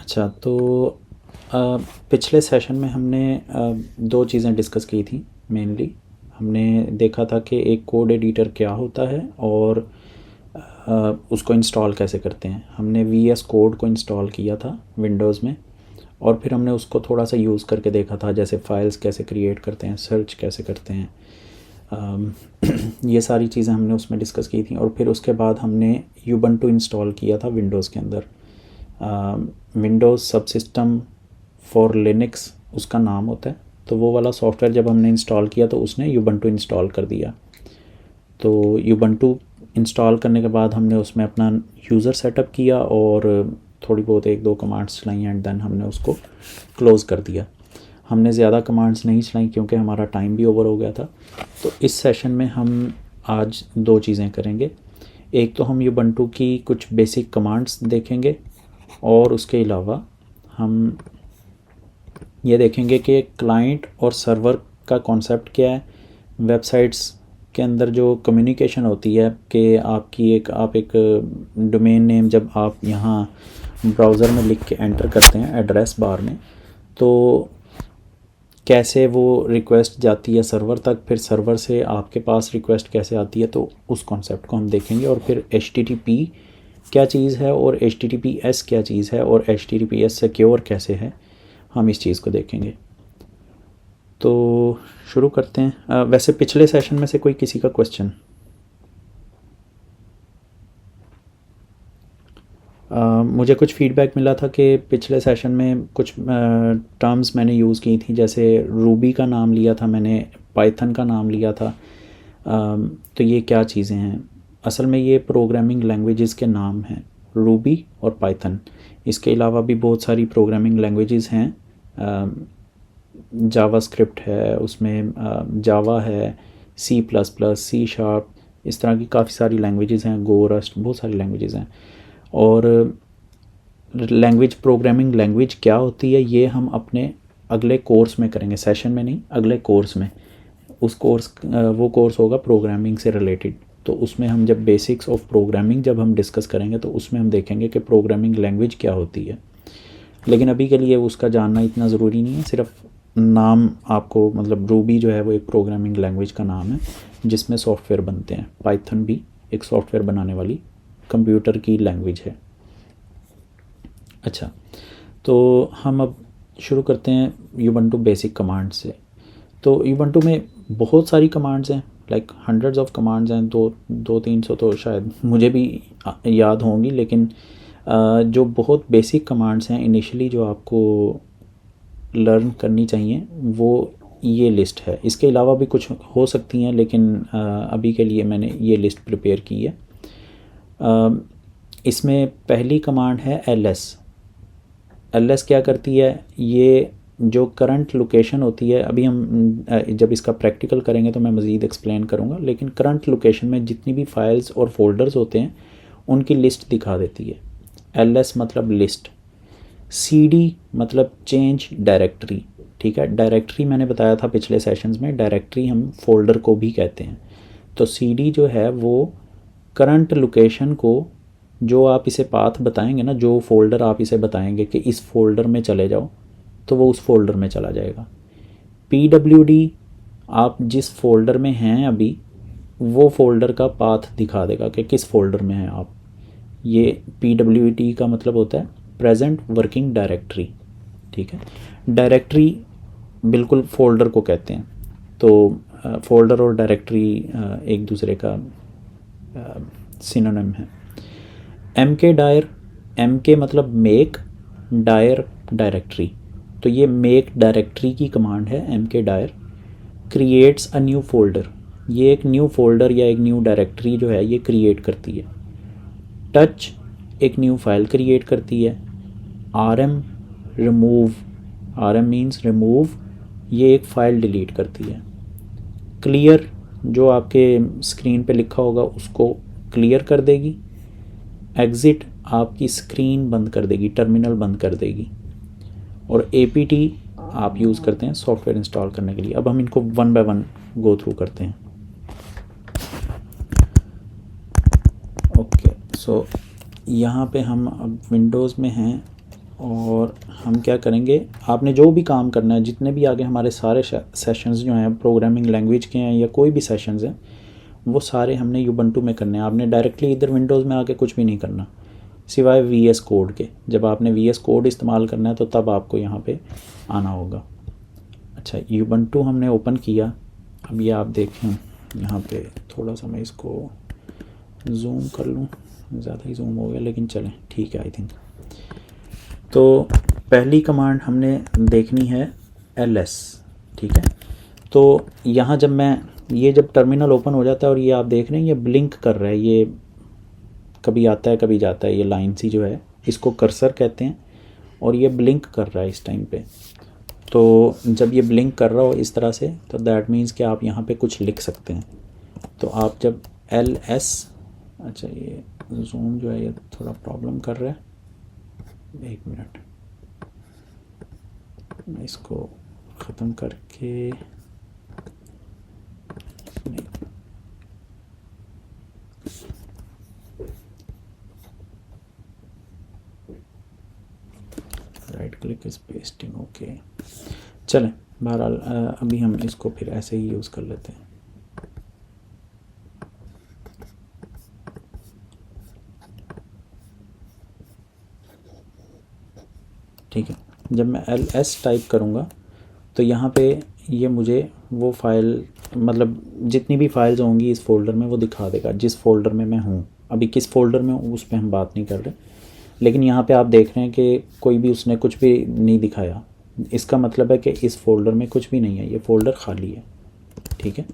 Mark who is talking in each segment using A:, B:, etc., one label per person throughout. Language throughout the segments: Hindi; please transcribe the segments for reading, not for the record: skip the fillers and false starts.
A: अच्छा, तो पिछले सेशन में हमने दो चीज़ें डिस्कस की थी मेनली। हमने देखा था कि एक कोड एडिटर क्या होता है और उसको इंस्टॉल कैसे करते हैं। हमने VS कोड को इंस्टॉल किया था विंडोज़ में, और फिर हमने उसको थोड़ा सा यूज़ करके देखा था, जैसे फ़ाइल्स कैसे क्रिएट करते हैं, सर्च कैसे करते हैं। ये सारी चीज़ें हमने उसमें डिस्कस की थी। और फिर उसके बाद हमने यूबंटू इंस्टॉल किया था विंडोज़ के अंदर। विंडोज़ सब सिस्टम फॉर लिनक्स उसका नाम होता है। तो वो वाला सॉफ्टवेयर जब हमने इंस्टॉल किया तो उसने यूबंटू इंस्टॉल कर दिया। तो यूबंटू इंस्टॉल करने के बाद हमने उसमें अपना यूज़र सेटअप किया और थोड़ी बहुत एक दो कमांड्स चलाई एंड देन हमने उसको क्लोज़ कर दिया। हमने ज़्यादा कमांड्स नहीं चलाई क्योंकि हमारा टाइम भी ओवर हो गया था। तो इस सेशन में हम आज दो चीज़ें करेंगे। एक तो हम यूबंटू की कुछ बेसिक कमांड्स देखेंगे, और उसके अलावा हम ये देखेंगे कि क्लाइंट और सर्वर का कॉन्सेप्ट क्या है। वेबसाइट्स के अंदर जो कम्युनिकेशन होती है कि आप एक डोमेन नेम जब आप यहाँ ब्राउज़र में लिख के एंटर करते हैं एड्रेस बार में, तो कैसे वो रिक्वेस्ट जाती है सर्वर तक, फिर सर्वर से आपके पास रिक्वेस्ट कैसे आती है, तो उस कॉन्सेप्ट को हम देखेंगे। और फिर HTTP क्या चीज़ है और HTTPS क्या चीज़ है और HTTPS सिक्योर कैसे है, हम इस चीज़ को देखेंगे। तो शुरू करते हैं। वैसे पिछले सेशन में से कोई किसी का क्वेश्चन? मुझे कुछ फीडबैक मिला था कि पिछले सेशन में कुछ टर्म्स मैंने यूज़ की थी, जैसे रूबी का नाम लिया था मैंने, पाइथन का नाम लिया था। तो ये क्या चीज़ें हैं? असल में ये प्रोग्रामिंग लैंग्वेजेस के नाम हैं, रूबी और पाइथन। इसके अलावा भी बहुत सारी प्रोग्रामिंग लैंग्वेजेस हैं। जावास्क्रिप्ट है, उसमें जावा है, C++, C#, इस तरह की काफ़ी सारी लैंग्वेजेस हैं, गो, रस्ट, बहुत सारी लैंग्वेजेस हैं। और लैंग्वेज, प्रोग्रामिंग लैंग्वेज क्या होती है ये हम अपने अगले कोर्स में करेंगे, सेशन में नहीं, अगले कोर्स में। वो कोर्स होगा प्रोग्रामिंग से रिलेटेड। तो उसमें हम जब बेसिक्स ऑफ प्रोग्रामिंग जब हम डिस्कस करेंगे तो उसमें हम देखेंगे कि प्रोग्रामिंग लैंग्वेज क्या होती है। लेकिन अभी के लिए उसका जानना इतना ज़रूरी नहीं है, सिर्फ नाम आपको, मतलब रूबी जो है वो एक प्रोग्रामिंग लैंग्वेज का नाम है जिसमें सॉफ्टवेयर बनते हैं। पाइथन भी एक सॉफ्टवेयर बनाने वाली कंप्यूटर की लैंग्वेज है। अच्छा, तो हम अब शुरू करते हैं यूबंटू बेसिक कमांड से। तो यूबंटू में बहुत सारी कमांड्स हैं, लाइक हंड्रेड्स ऑफ कमांड्स हैं, 200-300 तो शायद मुझे भी याद होंगी। लेकिन जो बहुत बेसिक कमांड्स हैं इनिशियली जो आपको लर्न करनी चाहिए वो ये लिस्ट है। इसके अलावा भी कुछ हो सकती हैं, लेकिन अभी के लिए मैंने ये लिस्ट प्रिपेयर की है। इसमें पहली कमांड है ls। ls क्या करती है? ये जो करंट लोकेशन होती है, अभी हम जब इसका प्रैक्टिकल करेंगे तो मैं मज़ीद एक्सप्लेन करूँगा, लेकिन करंट लोकेशन में जितनी भी फाइल्स और फोल्डर्स होते हैं उनकी लिस्ट दिखा देती है। ls मतलब लिस्ट। cd मतलब चेंज डायरेक्टरी। ठीक है, डायरेक्टरी मैंने बताया था पिछले सेशंस में, डायरेक्टरी हम फोल्डर को भी कहते हैं। तो cd जो है वो करंट लोकेशन को, जो आप इसे पाथ बताएंगे ना, जो फोल्डर आप इसे बताएंगे कि इस फोल्डर में चले जाओ, तो वो उस फोल्डर में चला जाएगा। pwd आप जिस फोल्डर में हैं अभी, वो फोल्डर का पाथ दिखा देगा कि किस फोल्डर में हैं आप। ये pwd का मतलब होता है प्रेजेंट वर्किंग डायरेक्टरी। ठीक है, डायरेक्टरी बिल्कुल फोल्डर को कहते हैं। तो फोल्डर और डायरेक्टरी एक दूसरे का सिनोनिम है। mkdir, mk मतलब मेक, डायर डायरेक्टरी। तो ये मेक डायरेक्टरी की कमांड है mkdir। Creates a new folder, ये एक न्यू फोल्डर या एक न्यू डायरेक्टरी जो है ये क्रिएट करती है। टच एक न्यू फाइल क्रिएट करती है। rm remove, rm means remove, ये एक फ़ाइल डिलीट करती है। क्लियर जो आपके स्क्रीन पे लिखा होगा उसको क्लियर कर देगी। एग्ज़िट आपकी स्क्रीन बंद कर देगी, टर्मिनल बंद कर देगी। और apt आप यूज़ करते हैं सॉफ्टवेयर इंस्टॉल करने के लिए। अब हम इनको one by one go through करते हैं। ओके, सो यहाँ पे हम अब विंडोज़ में हैं और हम क्या करेंगे, आपने जो भी काम करना है, जितने भी आगे हमारे सारे सेशंस जो हैं प्रोग्रामिंग लैंग्वेज के हैं या कोई भी सेशंस हैं, वो सारे हमने यूबंटू में करने हैं। आपने डायरेक्टली इधर विंडोज़ में आके कुछ भी नहीं करना सिवाय VS कोड के। जब आपने VS कोड इस्तेमाल करना है तो तब आपको यहाँ पे आना होगा। अच्छा, यूबंटू हमने ओपन किया। अब ये आप देखें यहाँ पे थोड़ा सा मैं इसको जूम कर लूँ, ज़्यादा ही जूम हो गया लेकिन चलें ठीक है आई थिंक। तो पहली कमांड हमने देखनी है ls, ठीक है। तो यहाँ जब मैं ये जब टर्मिनल ओपन हो जाता है और ये आप देख रहे हैं ये ब्लिंक कर रहा है, ये कभी आता है कभी जाता है, ये लाइन सी जो है इसको कर्सर कहते हैं और ये ब्लिंक कर रहा है इस टाइम पे। तो जब ये ब्लिंक कर रहा हो इस तरह से तो दैट मीन्स कि आप यहाँ पे कुछ लिख सकते हैं। तो आप जब ls, अच्छा ये जूम जो है ये थोड़ा प्रॉब्लम कर रहा है, एक मिनट मैं इसको ख़त्म करके, right click is pasting, okay चलें। बहरहाल अभी हम इसको फिर ऐसे ही यूज़ कर लेते हैं। ठीक है, जब मैं ls टाइप करूँगा तो यहाँ पे ये मुझे वो फ़ाइल, मतलब जितनी भी फाइल्स होंगी इस फ़ोल्डर में वो दिखा देगा, जिस फ़ोल्डर में मैं हूँ। अभी किस फ़ोल्डर में हूँ उस पर हम बात नहीं कर रहे, लेकिन यहाँ पे आप देख रहे हैं कि कोई भी उसने कुछ भी नहीं दिखाया। इसका मतलब है कि इस फ़ोल्डर में कुछ भी नहीं है, ये फ़ोल्डर खाली है, ठीक है।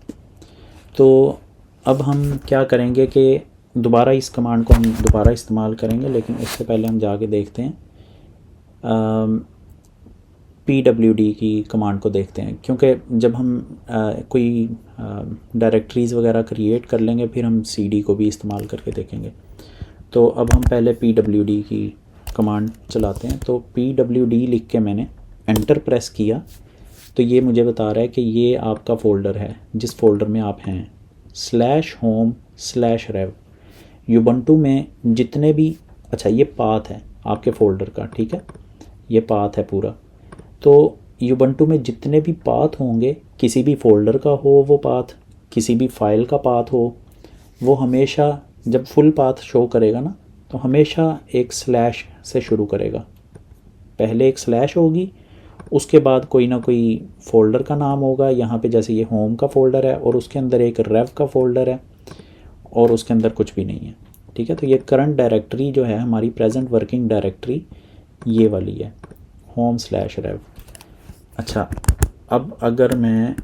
A: तो अब हम क्या करेंगे कि दोबारा इस कमांड को हम दोबारा इस्तेमाल करेंगे, लेकिन उससे पहले हम जाके देखते हैं pwd की कमांड को देखते हैं, क्योंकि जब हम कोई डायरेक्टरीज़ वगैरह क्रिएट कर लेंगे फिर हम cd को भी इस्तेमाल करके देखेंगे। तो अब हम पहले pwd की कमांड चलाते हैं। तो pwd लिख के मैंने एंटर प्रेस किया तो ये मुझे बता रहा है कि ये आपका फ़ोल्डर है जिस फ़ोल्डर में आप हैं, /home/rev। यूबंटू में जितने भी, अच्छा ये पाथ है आपके फ़ोल्डर का, ठीक है, ये पाथ है पूरा। तो यूबंटू में जितने भी पाथ होंगे, किसी भी फ़ोल्डर का हो वो पाथ, किसी भी फाइल का पाथ हो, वो हमेशा जब फुल पाथ शो करेगा ना तो हमेशा एक स्लैश से शुरू करेगा। पहले एक स्लैश होगी, उसके बाद कोई ना कोई फ़ोल्डर का नाम होगा। यहाँ पे जैसे ये होम का फ़ोल्डर है और उसके अंदर एक रेव का फ़ोल्डर है और उसके अंदर कुछ भी नहीं है, ठीक है। तो ये करंट डायरेक्टरी जो है हमारी प्रेजेंट वर्किंग डायरेक्टरी ये वाली है, home/rev। अच्छा, अब अगर मैं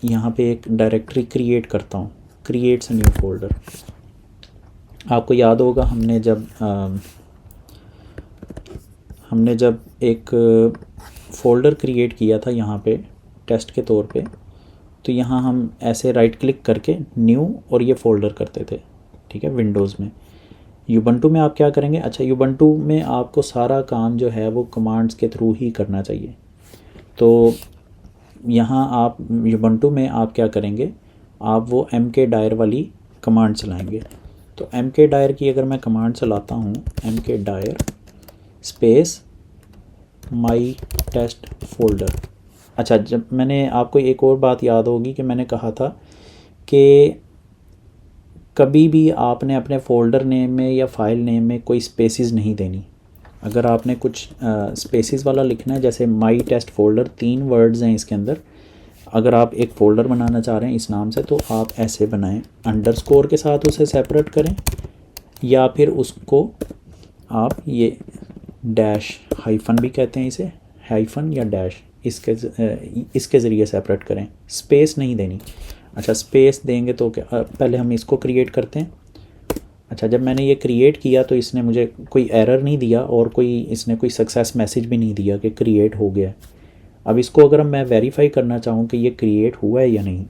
A: यहाँ पे एक डायरेक्टरी क्रिएट करता हूँ, क्रिएट्स न्यू फ़ोल्डर, आपको याद होगा हमने जब एक फ़ोल्डर क्रिएट किया था यहाँ पे टेस्ट के तौर पे, तो यहाँ हम ऐसे राइट क्लिक करके न्यू और ये फ़ोल्डर करते थे, ठीक है, विंडोज़ में। यूबंटू में आप क्या करेंगे, अच्छा यूबंटू में आपको सारा काम जो है वो कमांड्स के थ्रू ही करना चाहिए। तो यहाँ आप यूबंटू में आप क्या करेंगे, आप वो mkdir वाली कमांड चलाएंगे। तो mkdir की अगर मैं कमांड चलाता हूँ, mkdir स्पेस माई टेस्ट फोल्डर। अच्छा, जब मैंने आपको एक और बात याद होगी कि मैंने कहा था कि कभी भी आपने अपने फ़ोल्डर नेम में या फाइल नेम में कोई स्पेसिस नहीं देनी। अगर आपने कुछ स्पेसिस वाला लिखना है, जैसे माई टेस्ट फोल्डर 3 वर्ड्स हैं इसके अंदर, अगर आप एक फ़ोल्डर बनाना चाह रहे हैं इस नाम से तो आप ऐसे बनाएं, अंडरस्कोर के साथ उसे सेपरेट करें या फिर उसको आप ये डैश हाइफन भी कहते हैं इसे, हाइफन या डैश, इसके ज़रिए सेपरेट करें, स्पेस नहीं देनी। अच्छा, स्पेस देंगे तो क्या, पहले हम इसको क्रिएट करते हैं। अच्छा, जब मैंने ये क्रिएट किया तो इसने मुझे कोई एरर नहीं दिया और इसने कोई सक्सेस मैसेज भी नहीं दिया कि क्रिएट हो गया। अब इसको अगर मैं वेरीफाई करना चाहूँ कि ये क्रिएट हुआ है या नहीं,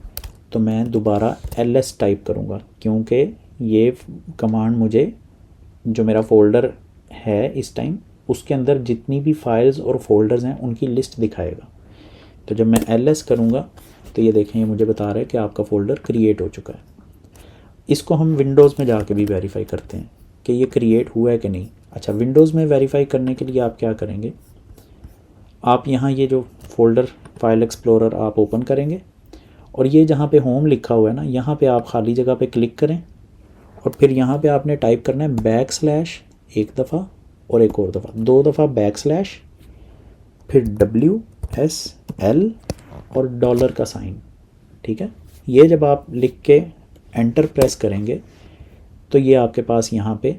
A: तो मैं दोबारा ls टाइप करूँगा, क्योंकि ये कमांड मुझे जो मेरा फ़ोल्डर है इस टाइम उसके अंदर जितनी भी फाइल्स और फोल्डर्स हैं उनकी लिस्ट दिखाएगा। तो जब मैं ls करूँगा तो ये देखें, ये मुझे बता रहा है कि आपका फ़ोल्डर क्रिएट हो चुका है। इसको हम विंडोज़ में जाके भी वेरीफाई करते हैं कि ये क्रिएट हुआ है कि नहीं। अच्छा, विंडोज़ में वेरीफाई करने के लिए आप क्या करेंगे, आप यहाँ ये जो फोल्डर फाइल एक्सप्लोरर आप ओपन करेंगे और ये जहाँ पे होम लिखा हुआ है ना, यहाँ पे आप खाली जगह पे क्लिक करें और फिर यहाँ पे आपने टाइप करना है बैकस्लैश एक दफ़ा और एक और दफ़ा, 2 दफ़ा बैकस्लैश, फिर WSL और डॉलर का साइन। ठीक है, ये जब आप लिख के एंटर प्रेस करेंगे तो ये आपके पास यहाँ पे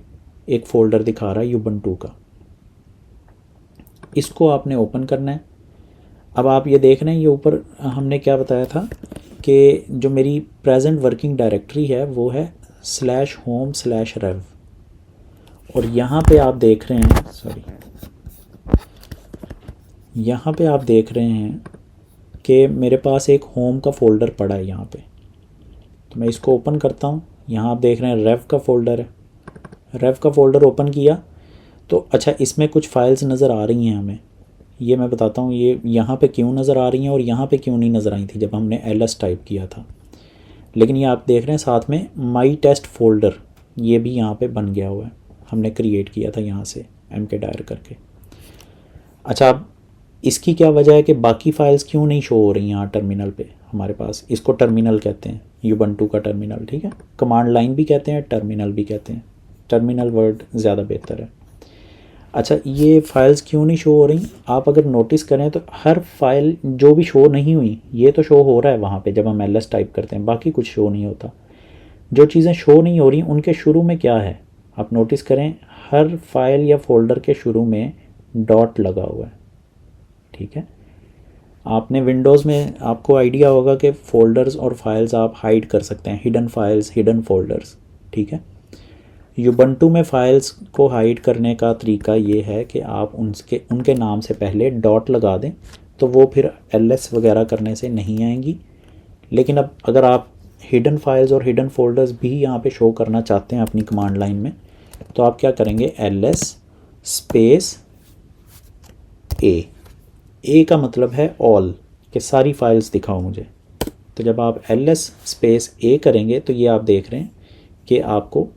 A: एक फ़ोल्डर दिखा रहा है यूबंटू का, इसको आपने ओपन करना है। अब आप ये देख रहे हैं, ये ऊपर हमने क्या बताया था कि जो मेरी प्रेजेंट वर्किंग डायरेक्टरी है वो है /home/rev, और यहाँ पे आप देख रहे हैं, सॉरी, यहाँ पे आप देख रहे हैं कि मेरे पास एक होम का फ़ोल्डर पड़ा है यहाँ पे। तो मैं इसको ओपन करता हूँ, यहाँ आप देख रहे हैं रेव का फ़ोल्डर है। रेव का फ़ोल्डर ओपन किया तो अच्छा, इसमें कुछ फाइल्स नज़र आ रही हैं हमें, ये मैं बताता हूँ ये यहाँ पे क्यों नज़र आ रही हैं और यहाँ पे क्यों नहीं नज़र आई थी जब हमने ls टाइप किया था। लेकिन ये आप देख रहे हैं साथ में माई टेस्ट फोल्डर, ये भी यहाँ पे बन गया हुआ है, हमने क्रिएट किया था यहाँ से mkdir करके। अच्छा, अब इसकी क्या वजह है कि बाकी फ़ाइल्स क्यों नहीं शो हो रही यहाँ टर्मिनल पे हमारे पास, इसको टर्मिनल कहते हैं, यूबंटू का टर्मिनल। ठीक है, कमांड लाइन भी कहते हैं, टर्मिनल भी कहते हैं, टर्मिनल वर्ड ज़्यादा बेहतर है। अच्छा, ये फ़ाइल्स क्यों नहीं शो हो रही, आप अगर नोटिस करें तो हर फाइल जो भी शो नहीं हुई, ये तो शो हो रहा है वहाँ पे जब हम ls टाइप करते हैं, बाकी कुछ शो नहीं होता। जो चीज़ें शो नहीं हो रही उनके शुरू में क्या है, आप नोटिस करें, हर फाइल या फोल्डर के शुरू में डॉट लगा हुआ है। ठीक है, आपने विंडोज़ में आपको आइडिया होगा कि फ़ोल्डर्स और फाइल्स आप हाइड कर सकते हैं, हिडन फाइल्स, हिडन फोल्डर्स। ठीक है, यूबंटू में फ़ाइल्स को हाइड करने का तरीका ये है कि आप उनके नाम से पहले डॉट लगा दें, तो वो फिर ls वगैरह करने से नहीं आएंगी। लेकिन अब अगर आप हिडन फाइल्स और हिडन फोल्डर्स भी यहाँ पे शो करना चाहते हैं अपनी कमांड लाइन में, तो आप क्या करेंगे, ls स्पेस a का मतलब है ऑल, कि सारी फाइल्स दिखाओ मुझे। तो जब आप ls स्पेस a करेंगे तो ये आप देख रहे हैं कि आपको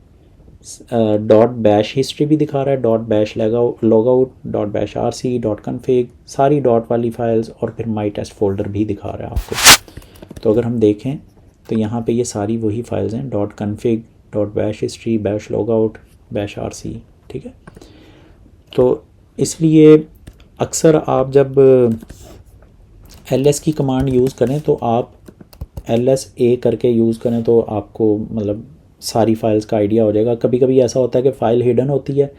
A: .bash हिस्ट्री भी दिखा रहा है, .bash logout, .bash rc, .config, सारी डॉट वाली फाइल्स, और फिर माई टेस्ट फोल्डर भी दिखा रहा है आपको। तो अगर हम देखें तो यहाँ पे ये सारी वही फाइल्स हैं, .config, .bash history, bash logout, bash rc। ठीक है, तो इसलिए अक्सर आप जब ls की कमांड यूज़ करें तो आप ls a करके यूज़ करें तो आपको मतलब सारी फाइल्स का आइडिया हो जाएगा। कभी कभी ऐसा होता है कि फ़ाइल हिडन होती है,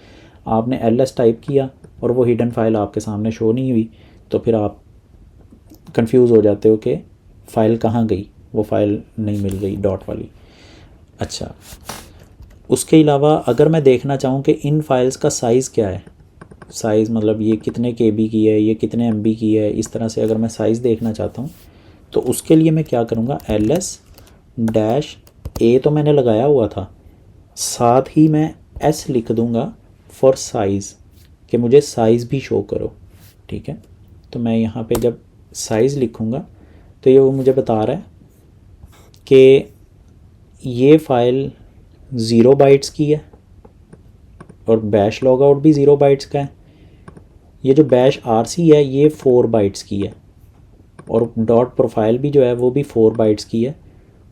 A: आपने ls टाइप किया और वो हिडन फाइल आपके सामने शो नहीं हुई, तो फिर आप कंफ्यूज हो जाते हो कि फ़ाइल कहाँ गई, वो फ़ाइल नहीं मिल गई डॉट वाली। अच्छा, उसके अलावा अगर मैं देखना चाहूँ कि इन फाइल्स का साइज़ क्या है, साइज़ मतलब ये कितने KB की है, ये कितने MB की है, इस तरह से अगर मैं साइज़ देखना चाहता हूँ तो उसके लिए मैं क्या करूँगा, ls-a तो मैंने लगाया हुआ था, साथ ही मैं s लिख दूँगा फॉर साइज़, कि मुझे साइज़ भी शो करो। ठीक है, तो मैं यहाँ पे जब साइज़ लिखूँगा तो ये वो मुझे बता रहा है कि ये फ़ाइल 0 बाइट्स की है और बैश लॉगआउट भी 0 बाइट्स का है। ये जो बैश rc है ये 4 बाइट्स की है, और डॉट प्रोफाइल भी जो है वो भी 4 बाइट्स की है।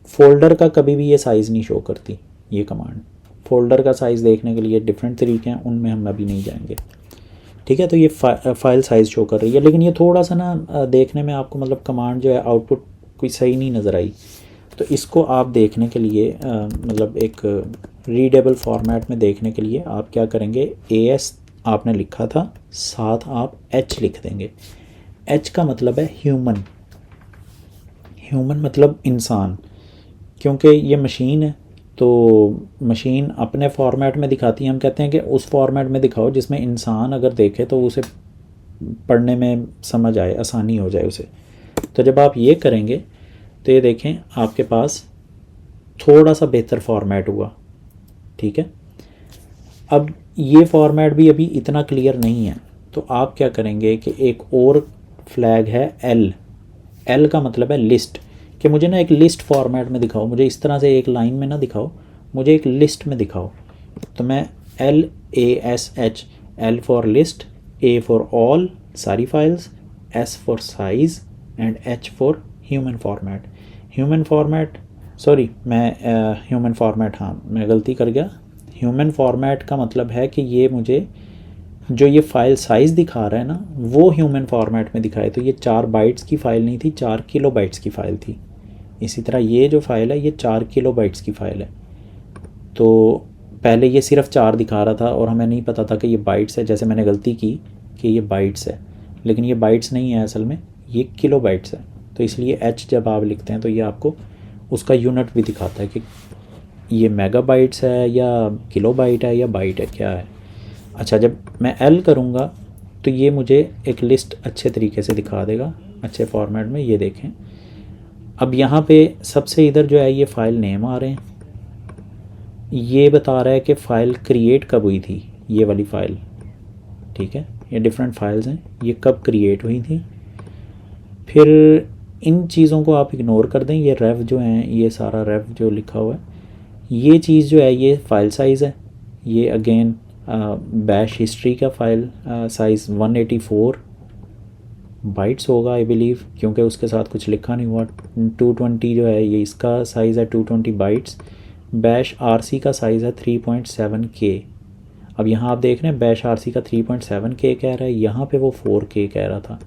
A: फ़ोल्डर का कभी भी ये साइज़ नहीं शो करती ये कमांड। फ़ोल्डर का साइज़ देखने के लिए डिफरेंट तरीके हैं, उनमें हम अभी नहीं जाएंगे। ठीक है, तो ये फ़ाइल साइज़ शो कर रही है, लेकिन ये थोड़ा सा ना देखने में आपको मतलब कमांड जो है आउटपुट कोई सही नहीं नज़र आई। तो इसको आप देखने के लिए मतलब एक रीडेबल फॉर्मेट में देखने के लिए आप क्या करेंगे, AS आपने लिखा था, साथ आप H लिख देंगे। H का मतलब है ह्यूमन, ह्यूमन मतलब इंसान, क्योंकि ये मशीन है तो मशीन अपने फॉर्मेट में दिखाती है। हम कहते हैं कि उस फॉर्मेट में दिखाओ जिसमें इंसान अगर देखे तो उसे पढ़ने में समझ आए, आसानी हो जाए उसे। तो जब आप ये करेंगे तो ये देखें आपके पास थोड़ा सा बेहतर फॉर्मेट हुआ। ठीक है, अब ये फॉर्मेट भी अभी इतना क्लियर नहीं है, तो आप क्या करेंगे कि एक और फ्लैग है L का मतलब है लिस्ट, कि मुझे ना एक लिस्ट फॉर्मेट में दिखाओ, मुझे इस तरह से एक लाइन में ना दिखाओ, मुझे एक लिस्ट में दिखाओ। तो मैं LASH, L for list, A for all सारी files, S for size and H for human format. Human format, sorry मैं ह्यूमन फॉर्मेट, हाँ मैं गलती कर गया। ह्यूमन फॉर्मेट का मतलब है कि ये मुझे जो ये फ़ाइल साइज़ दिखा रहा है ना वो ह्यूमन फॉर्मेट में दिखाए। तो ये 4 बाइट्स की फ़ाइल नहीं थी, 4 किलो बाइट्स की फ़ाइल थी। इसी तरह ये जो फ़ाइल है ये 4 किलो बाइट्स की फ़ाइल है। तो पहले ये सिर्फ 4 दिखा रहा था और हमें नहीं पता था कि ये बाइट्स है, जैसे मैंने गलती की कि ये बाइट्स है, लेकिन ये बाइट्स नहीं है, असल में ये किलो बाइट्स है। तो इसलिए H जब आप लिखते हैं तो ये आपको उसका यूनिट भी दिखाता है कि ये मेगा बाइट्स है या किलो बाइट है या बाइट है, क्या है। अच्छा, जब मैं L करूँगा तो ये मुझे एक लिस्ट अच्छे तरीके से दिखा देगा, अच्छे फॉर्मेट में। ये देखें, अब यहाँ पे सबसे इधर जो है ये फ़ाइल नेम आ रहे हैं, ये बता रहा है कि फ़ाइल क्रिएट कब हुई थी, ये वाली फ़ाइल, ठीक है। ये डिफरेंट फाइल्स हैं, ये कब क्रिएट हुई थी। फिर इन चीज़ों को आप इग्नोर कर दें, ये रेव जो हैं, ये सारा रेव जो लिखा हुआ है, ये चीज़ जो है ये फ़ाइल साइज़ है। ये अगेन बैश हिस्ट्री का फ़ाइल साइज़ 184 बाइट्स होगा आई बिलीव, क्योंकि उसके साथ कुछ लिखा नहीं हुआ। 220 जो है ये इसका साइज़ है 220 बाइट्स। बैश आरसी का साइज़ है 3.7K। अब यहाँ आप देख रहे हैं बैश आरसी का 3.7K कह रहा है, यहाँ पे वो 4K कह रहा था।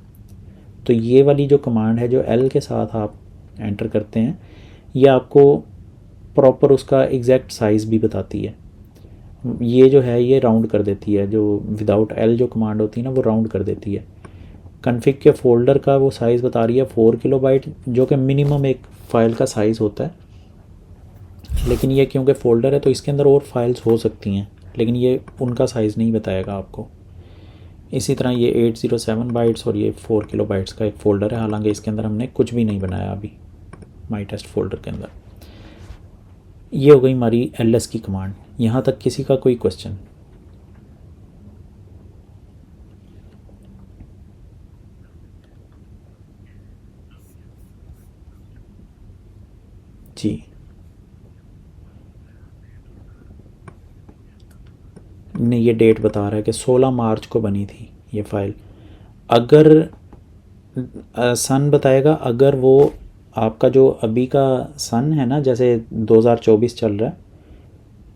A: तो ये वाली जो कमांड है जो L के साथ आप एंटर करते हैं, ये आपको प्रॉपर उसका एग्जैक्ट साइज़ भी बताती है। ये जो है ये राउंड कर देती है, जो विदाउट L जो कमांड होती है ना वो राउंड कर देती है। कन्फिग के फ़ोल्डर का वो साइज़ बता रही है 4 किलोबाइट, जो कि मिनिमम एक फ़ाइल का साइज़ होता है। लेकिन ये क्योंकि फ़ोल्डर है तो इसके अंदर और फाइल्स हो सकती हैं, लेकिन ये उनका साइज़ नहीं बताएगा आपको। इसी तरह ये 807 बाइट्स और ये 4 किलोबाइट्स का एक फ़ोल्डर है, हालांकि इसके अंदर हमने कुछ भी नहीं बनाया अभी माई टेस्ट फोल्डर के अंदर। ये हो गई हमारी ls की कमांड। यहाँ तक किसी का कोई क्वेश्चन? जी नहीं, ये डेट बता रहा है कि 16 मार्च को बनी थी ये फ़ाइल। अगर सन बताएगा, अगर वो आपका जो अभी का सन है ना, जैसे 2024 चल रहा है,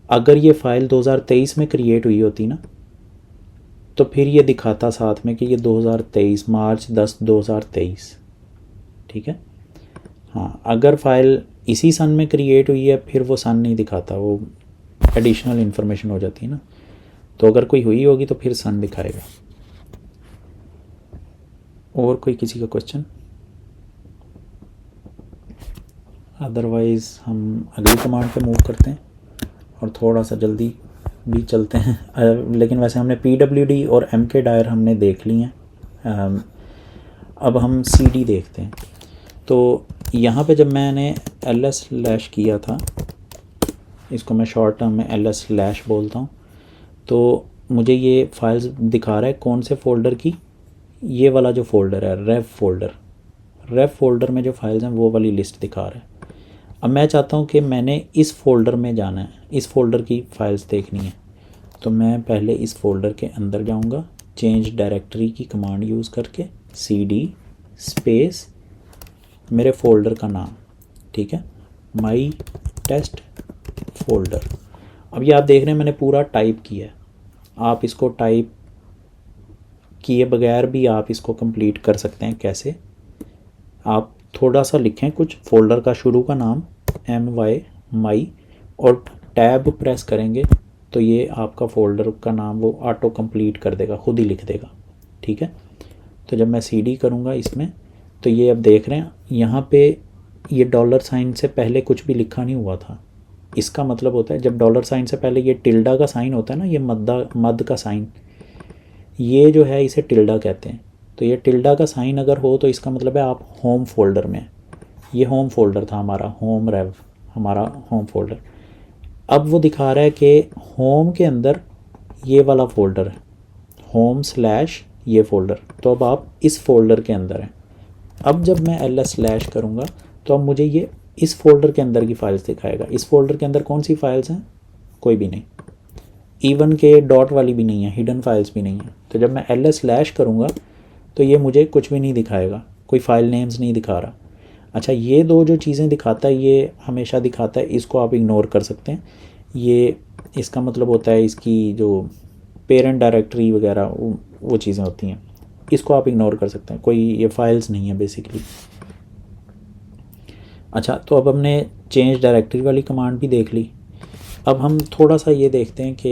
A: अगर ये फ़ाइल 2023 में क्रिएट हुई होती ना तो फिर ये दिखाता साथ में कि ये 2023 मार्च 10 2023, ठीक है। हाँ, अगर फ़ाइल इसी सन में क्रिएट हुई है फिर वो सन नहीं दिखाता, वो एडिशनल इन्फॉर्मेशन हो जाती है ना। तो अगर कोई हुई होगी तो फिर सन दिखाएगा। और कोई किसी का क्वेश्चन? अदरवाइज़ हम अगली कमांड पे मूव करते हैं और थोड़ा सा जल्दी भी चलते हैं। लेकिन वैसे हमने PWD और mkdir हमने देख ली हैं। अब हम CD देखते हैं। तो यहाँ पे जब मैंने ls/ किया था, इसको मैं शॉर्ट टर्म में ls/ बोलता हूँ, तो मुझे ये फाइल्स दिखा रहा है कौन से फ़ोल्डर की। ये वाला जो फ़ोल्डर है रेव फोल्डर में जो फाइल्स हैं वो वाली लिस्ट दिखा रहा है। अब मैं चाहता हूँ कि मैंने इस फ़ोल्डर में जाना है, इस फ़ोल्डर की फ़ाइल्स देखनी है। तो मैं पहले इस फ़ोल्डर के अंदर जाऊँगा, चेंज डायरेक्टरी की कमांड यूज़ करके, CD स्पेस मेरे फ़ोल्डर का नाम, ठीक है, माई टेस्ट फोल्डर। अब ये आप देख रहे हैं मैंने पूरा टाइप किया है। आप इसको टाइप किए बगैर भी आप इसको कंप्लीट कर सकते हैं। कैसे? आप थोड़ा सा लिखें कुछ, फ़ोल्डर का शुरू का नाम my और टैब प्रेस करेंगे तो ये आपका फ़ोल्डर का नाम वो ऑटो कंप्लीट कर देगा, खुद ही लिख देगा, ठीक है। तो जब मैं CD करूँगा इसमें तो ये अब देख रहे हैं यहाँ पे ये $साइन से पहले कुछ भी लिखा नहीं हुआ था। इसका मतलब होता है जब $साइन से पहले ये टिल्डा का साइन होता है ना, ये मद का साइन, ये जो है इसे टिल्डा कहते हैं। तो ये टिल्डा का साइन अगर हो तो इसका मतलब है आप होम फोल्डर में। ये होम फोल्डर था हमारा, होम रेव हमारा होम फोल्डर। अब वो दिखा रहा है कि होम के अंदर ये वाला फ़ोल्डर है, होम/ ये फ़ोल्डर। तो अब आप इस फ़ोल्डर के अंदर हैं। अब जब मैं ls/ करूँगा तो अब मुझे ये इस फ़ोल्डर के अंदर की फ़ाइल्स दिखाएगा। इस फ़ोल्डर के अंदर कौन सी फ़ाइल्स हैं? कोई भी नहीं। इवन के डॉट वाली भी नहीं है, हिडन फाइल्स भी नहीं है। तो जब मैं ls/ करूँगा तो ये मुझे कुछ भी नहीं दिखाएगा, कोई फाइल नेम्स नहीं दिखा रहा। अच्छा, ये दो जो चीज़ें दिखाता है ये हमेशा दिखाता है, इसको आप इग्नोर कर सकते हैं। ये इसका मतलब होता है इसकी जो पेरेंट डायरेक्टरी वगैरह वो चीज़ें होती हैं, इसको आप इग्नोर कर सकते हैं, कोई ये फाइल्स नहीं है बेसिकली। अच्छा, तो अब हमने चेंज डायरेक्टरी वाली कमांड भी देख ली। अब हम थोड़ा सा ये देखते हैं कि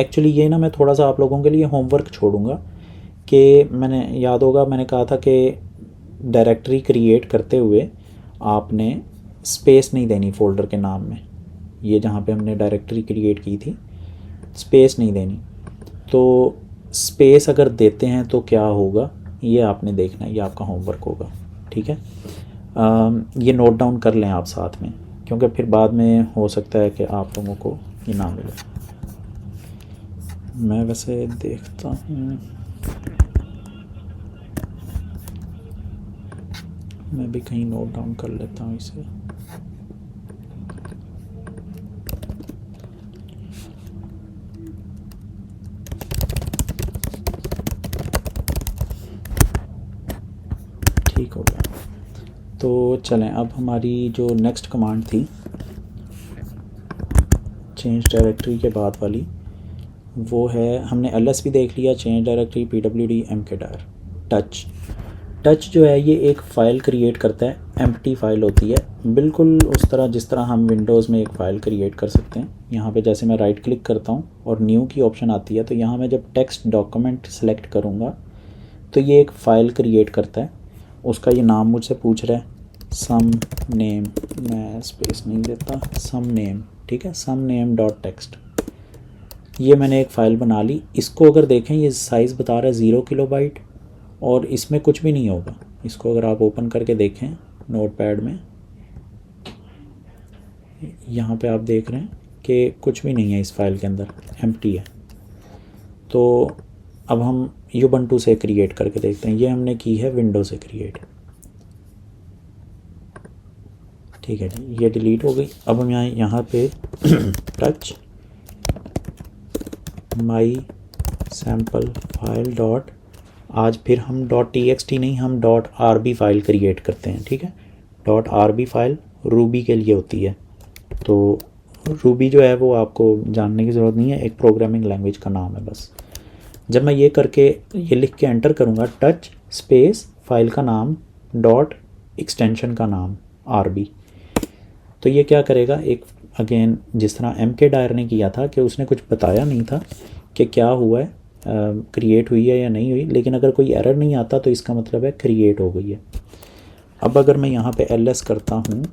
A: एक्चुअली ये ना मैं थोड़ा सा आप लोगों के लिए होमवर्क छोड़ूंगा कि मैंने याद होगा मैंने कहा था कि डायरेक्टरी क्रिएट करते हुए आपने स्पेस नहीं देनी फ़ोल्डर के नाम में। ये जहाँ पे हमने डायरेक्टरी क्रिएट की थी स्पेस नहीं देनी। तो स्पेस अगर देते हैं तो क्या होगा ये आपने देखना है, ये आपका होमवर्क होगा। ठीक है, ये नोट डाउन कर लें आप साथ में, क्योंकि फिर बाद में हो सकता है कि आप लोगों को ये ना मिले। मैं वैसे देखता हूँ, मैं भी कहीं नोट डाउन कर लेता हूँ इसे। ठीक हो गया। तो चलें, अब हमारी जो नेक्स्ट कमांड थी चेंज डायरेक्टरी के बाद वाली, वो है, हमने ls भी देख लिया, change directory, pwd, mkdir। Touch जो है ये एक फ़ाइल क्रिएट करता है, एम्प्टी फ़ाइल होती है, बिल्कुल उस तरह जिस तरह हम विंडोज़ में एक फ़ाइल क्रिएट कर सकते हैं। यहाँ पे जैसे मैं राइट क्लिक करता हूँ और न्यू की ऑप्शन आती है, तो यहाँ मैं जब टेक्स्ट डॉक्यूमेंट सेलेक्ट करूँगा तो ये एक फ़ाइल क्रिएट करता है। उसका ये नाम मुझसे पूछ रहा है, सम नेम, मैं स्पेस नहीं देता, सम नेम, ठीक है, सम नेम डॉट टेक्स्ट। ये मैंने एक फ़ाइल बना ली। इसको अगर देखें ये साइज़ बता रहा है 0 किलोबाइट और इसमें कुछ भी नहीं होगा। इसको अगर आप ओपन करके देखें नोटपैड में, यहाँ पे आप देख रहे हैं कि कुछ भी नहीं है इस फाइल के अंदर, एम्प्टी है। तो अब हम Ubuntu से क्रिएट करके देखते हैं। ये हमने की है विंडो से क्रिएट, ठीक है जी, ये डिलीट हो गई। अब हम यहाँ पे touch my sample file dot, आज फिर हम .txt नहीं, हम .rb फाइल क्रिएट करते हैं। ठीक है, .rb फाइल रूबी के लिए होती है। तो रूबी जो है वो आपको जानने की ज़रूरत नहीं है, एक प्रोग्रामिंग लैंग्वेज का नाम है बस। जब मैं ये करके ये लिख के एंटर करूँगा, टच स्पेस फाइल का नाम डॉट एक्सटेंशन का नाम rb, तो ये क्या करेगा, एक अगेन जिस तरह mkdir ने किया था कि उसने कुछ बताया नहीं था कि क्या हुआ है, क्रिएट हुई है या नहीं हुई, लेकिन अगर कोई एरर नहीं आता तो इसका मतलब है क्रिएट हो गई है। अब अगर मैं यहाँ पे ls करता हूँ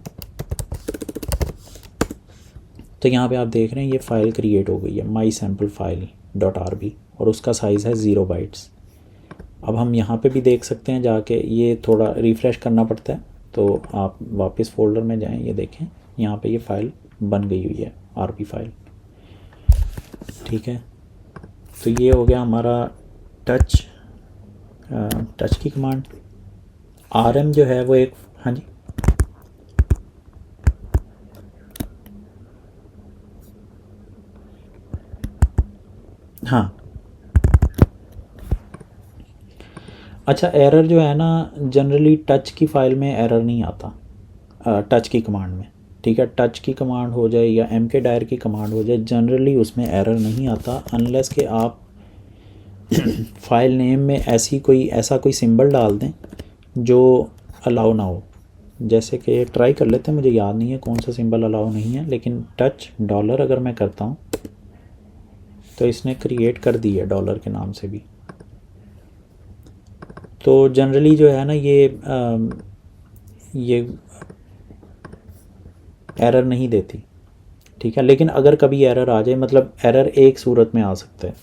A: तो यहाँ पे आप देख रहे हैं ये फ़ाइल क्रिएट हो गई है, माई सैम्पल फाइल डॉट rb, और उसका साइज़ है 0 बाइट्स। अब हम यहाँ पे भी देख सकते हैं जाके, ये थोड़ा रिफ़्रेश करना पड़ता है, तो आप वापस फ़ोल्डर में जाएं, ये देखें यहाँ पे ये फ़ाइल बन गई हुई है rb फाइल। ठीक है, तो ये हो गया हमारा टच की कमांड। rm जो है वो एक, हाँ जी, हाँ, अच्छा, एरर जो है ना जनरली टच की फ़ाइल में एरर नहीं आता, टच की कमांड में। ठीक है, टच की कमांड हो जाए या mkdir की कमांड हो जाए, जनरली उसमें एरर नहीं आता अनलेस कि आप फाइल नेम में ऐसा कोई सिंबल डाल दें जो अलाउ ना हो। जैसे कि ट्राई कर लेते हैं, मुझे याद नहीं है कौन सा सिंबल अलाउ नहीं है, लेकिन टच डॉलर अगर मैं करता हूँ तो इसने क्रिएट कर दी है डॉलर के नाम से भी। तो जनरली जो है ना ये एरर नहीं देती। ठीक है, लेकिन अगर कभी एरर आ जाए, मतलब एरर एक सूरत में आ सकता है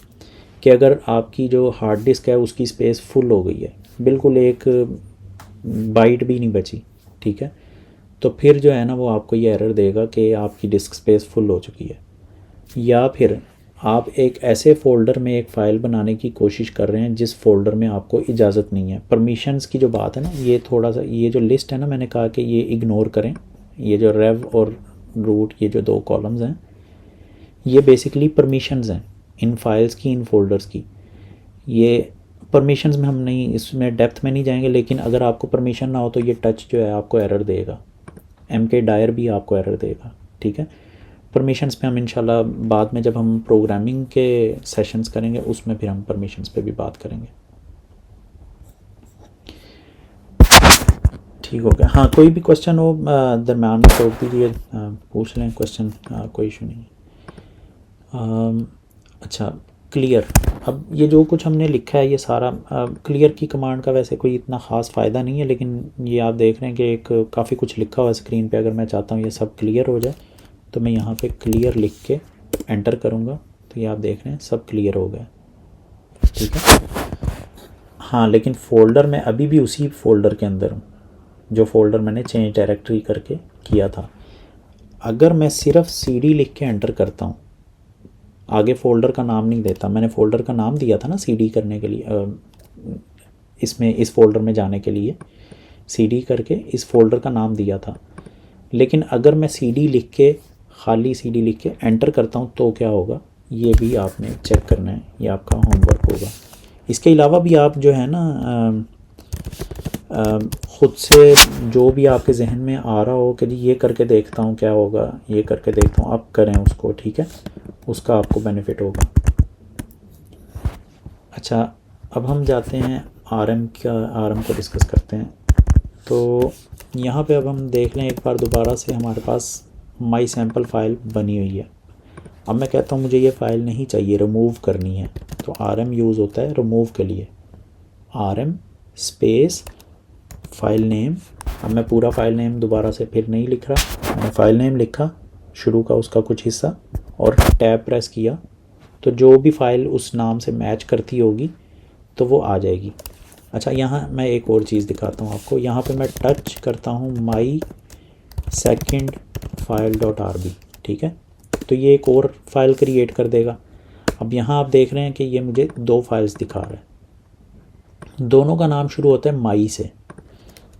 A: कि अगर आपकी जो हार्ड डिस्क है उसकी स्पेस फुल हो गई है, बिल्कुल एक बाइट भी नहीं बची। ठीक है, तो फिर जो है ना वो आपको ये एरर देगा कि आपकी डिस्क स्पेस फुल हो चुकी है। या फिर आप एक ऐसे फ़ोल्डर में एक फ़ाइल बनाने की कोशिश कर रहे हैं जिस फ़ोल्डर में आपको इजाज़त नहीं है। परमिशंस की जो बात है ना, ये थोड़ा सा, ये जो लिस्ट है ना, मैंने कहा कि ये इग्नोर करें। ये जो रेव और रूट, ये जो 2 कॉलम्स हैं, ये बेसिकली परमिशंस हैं इन फाइल्स की, इन फोल्डर्स की। ये परमिशंस में हम नहीं, इसमें डेप्थ में नहीं जाएंगे, लेकिन अगर आपको परमिशन ना हो तो ये टच जो है आपको एरर देगा, mkdir भी आपको एरर देगा, ठीक है। परमिशंस पे हम इंशाल्लाह बाद में जब हम प्रोग्रामिंग के सेशंस करेंगे उसमें फिर हम परमिशंस पे भी बात करेंगे। ठीक हो गया। हाँ, कोई भी क्वेश्चन हो दरम्यान में रोक दीजिए, पूछ लें क्वेश्चन, कोई इशू नहीं। अच्छा, क्लियर। अब ये जो कुछ हमने लिखा है ये सारा, क्लियर की कमांड का वैसे कोई इतना ख़ास फ़ायदा नहीं है, लेकिन ये आप देख रहे हैं कि एक काफ़ी कुछ लिखा हुआ है स्क्रीन पे। अगर मैं चाहता हूँ ये सब क्लियर हो जाए तो मैं यहाँ पे क्लियर लिख के एंटर करूँगा, तो ये आप देख रहे हैं सब क्लियर हो गया, ठीक है। हाँ, लेकिन फ़ोल्डर में अभी भी उसी फ़ोल्डर के अंदर हूँ जो फ़ोल्डर मैंने चेंज डायरेक्टरी करके किया था। अगर मैं सिर्फ cd लिख के एंटर करता हूँ, आगे फ़ोल्डर का नाम नहीं देता, मैंने फ़ोल्डर का नाम दिया था ना cd करने के लिए, इसमें इस फ़ोल्डर में जाने के लिए cd करके इस फ़ोल्डर का नाम दिया था। लेकिन अगर मैं cd लिख के, खाली cd लिख के एंटर करता हूँ तो क्या होगा, ये भी आपने चेक करना है, ये आपका होमवर्क होगा। इसके अलावा भी आप जो है ना ख़ुद से जो भी आपके जहन में आ रहा हो कि जी ये करके देखता हूँ क्या होगा, ये करके देखता हूँ, आप करें उसको, ठीक है, उसका आपको बेनिफिट होगा। अच्छा, अब हम जाते हैं आरएम को डिस्कस करते हैं। तो यहाँ पे अब हम देख लें एक बार दोबारा से, हमारे पास माई सैम्पल फ़ाइल बनी हुई है। अब मैं कहता हूँ मुझे ये फ़ाइल नहीं चाहिए, रिमूव करनी है, तो आरएम यूज़ होता है रिमूव के लिए, आरएम स्पेस फ़ाइल नेम। अब मैं पूरा फ़ाइल नेम दोबारा से फिर नहीं लिख रहा, मैंने फ़ाइल नेम लिखा शुरू का उसका कुछ हिस्सा और टैब प्रेस किया, तो जो भी फ़ाइल उस नाम से मैच करती होगी तो वो आ जाएगी। अच्छा, यहाँ मैं एक और चीज़ दिखाता हूँ आपको। यहाँ पे मैं टच करता हूँ my second file dot rb, ठीक है, तो ये एक और फाइल क्रिएट कर देगा। अब यहाँ आप देख रहे हैं कि ये मुझे दो फाइल्स दिखा रहा है, दोनों का नाम शुरू होता है माई से।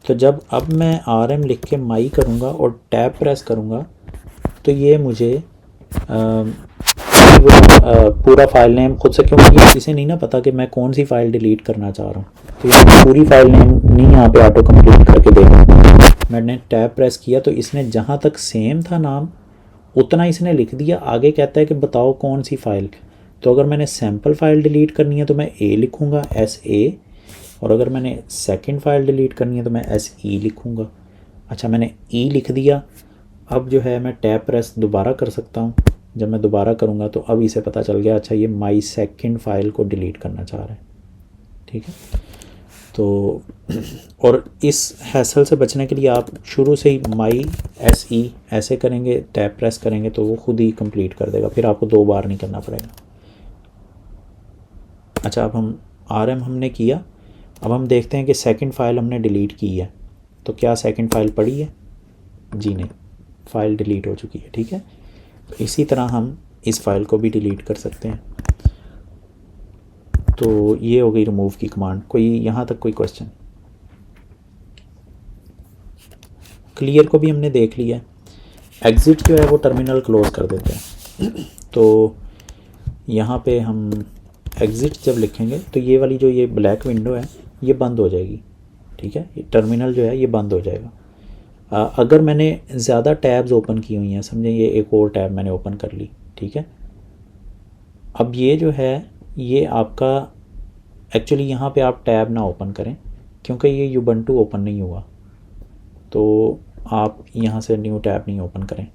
A: तो जब अब मैं rm लिख के माई करूँगा और टैब प्रेस करूँगा तो ये मुझे पूरा फाइल नेम खुद से, क्योंकि इसे नहीं ना पता कि मैं कौन सी फ़ाइल डिलीट करना चाह रहा हूँ, तो ये पूरी फाइल नेम नहीं यहाँ पे ऑटो कंप्लीट करके देगा। मैंने टैब प्रेस किया तो इसने जहाँ तक सेम था नाम उतना इसने लिख दिया, आगे कहता है कि बताओ कौन सी फ़ाइल। तो अगर मैंने सैम्पल फ़ाइल डिलीट करनी है तो मैं a लिखूँगा, SA, और अगर मैंने सेकंड फ़ाइल डिलीट करनी है तो मैं SE लिखूँगा। अच्छा, मैंने E लिख दिया। अब जो है मैं टैब प्रेस दोबारा कर सकता हूँ, जब मैं दोबारा करूँगा तो अब इसे पता चल गया, अच्छा ये माई सेकंड फ़ाइल को डिलीट करना चाह रहा है, ठीक है। तो और इस हैसल से बचने के लिए आप शुरू से ही माई SE ऐसे करेंगे, टैब प्रेस करेंगे तो वो खुद ही कंप्लीट कर देगा, फिर आपको 2 बार नहीं करना पड़ेगा। अच्छा, अब हम RM हमने किया, अब हम देखते हैं कि सेकंड फ़ाइल हमने डिलीट की है, तो क्या सेकंड फ़ाइल पड़ी है? जी नहीं, फ़ाइल डिलीट हो चुकी है, ठीक है। तो इसी तरह हम इस फ़ाइल को भी डिलीट कर सकते हैं। तो ये हो गई रिमूव की कमांड। कोई यहाँ तक कोई क्वेश्चन? क्लियर को भी हमने देख लिया। एग्ज़िट जो है वो टर्मिनल क्लोज़ कर देते हैं। तो यहाँ पे हम एग्ज़िट जब लिखेंगे तो ये वाली जो ये ब्लैक विंडो है ये बंद हो जाएगी, ठीक है, ये टर्मिनल जो है ये बंद हो जाएगा। अगर मैंने ज़्यादा टैब्स ओपन की हुई हैं, समझें ये एक और टैब मैंने ओपन कर ली, ठीक है, अब ये जो है ये आपका एक्चुअली यहाँ पे आप टैब ना ओपन करें क्योंकि ये यूबंटू ओपन नहीं हुआ, तो आप यहाँ से न्यू टैब नहीं ओपन करें,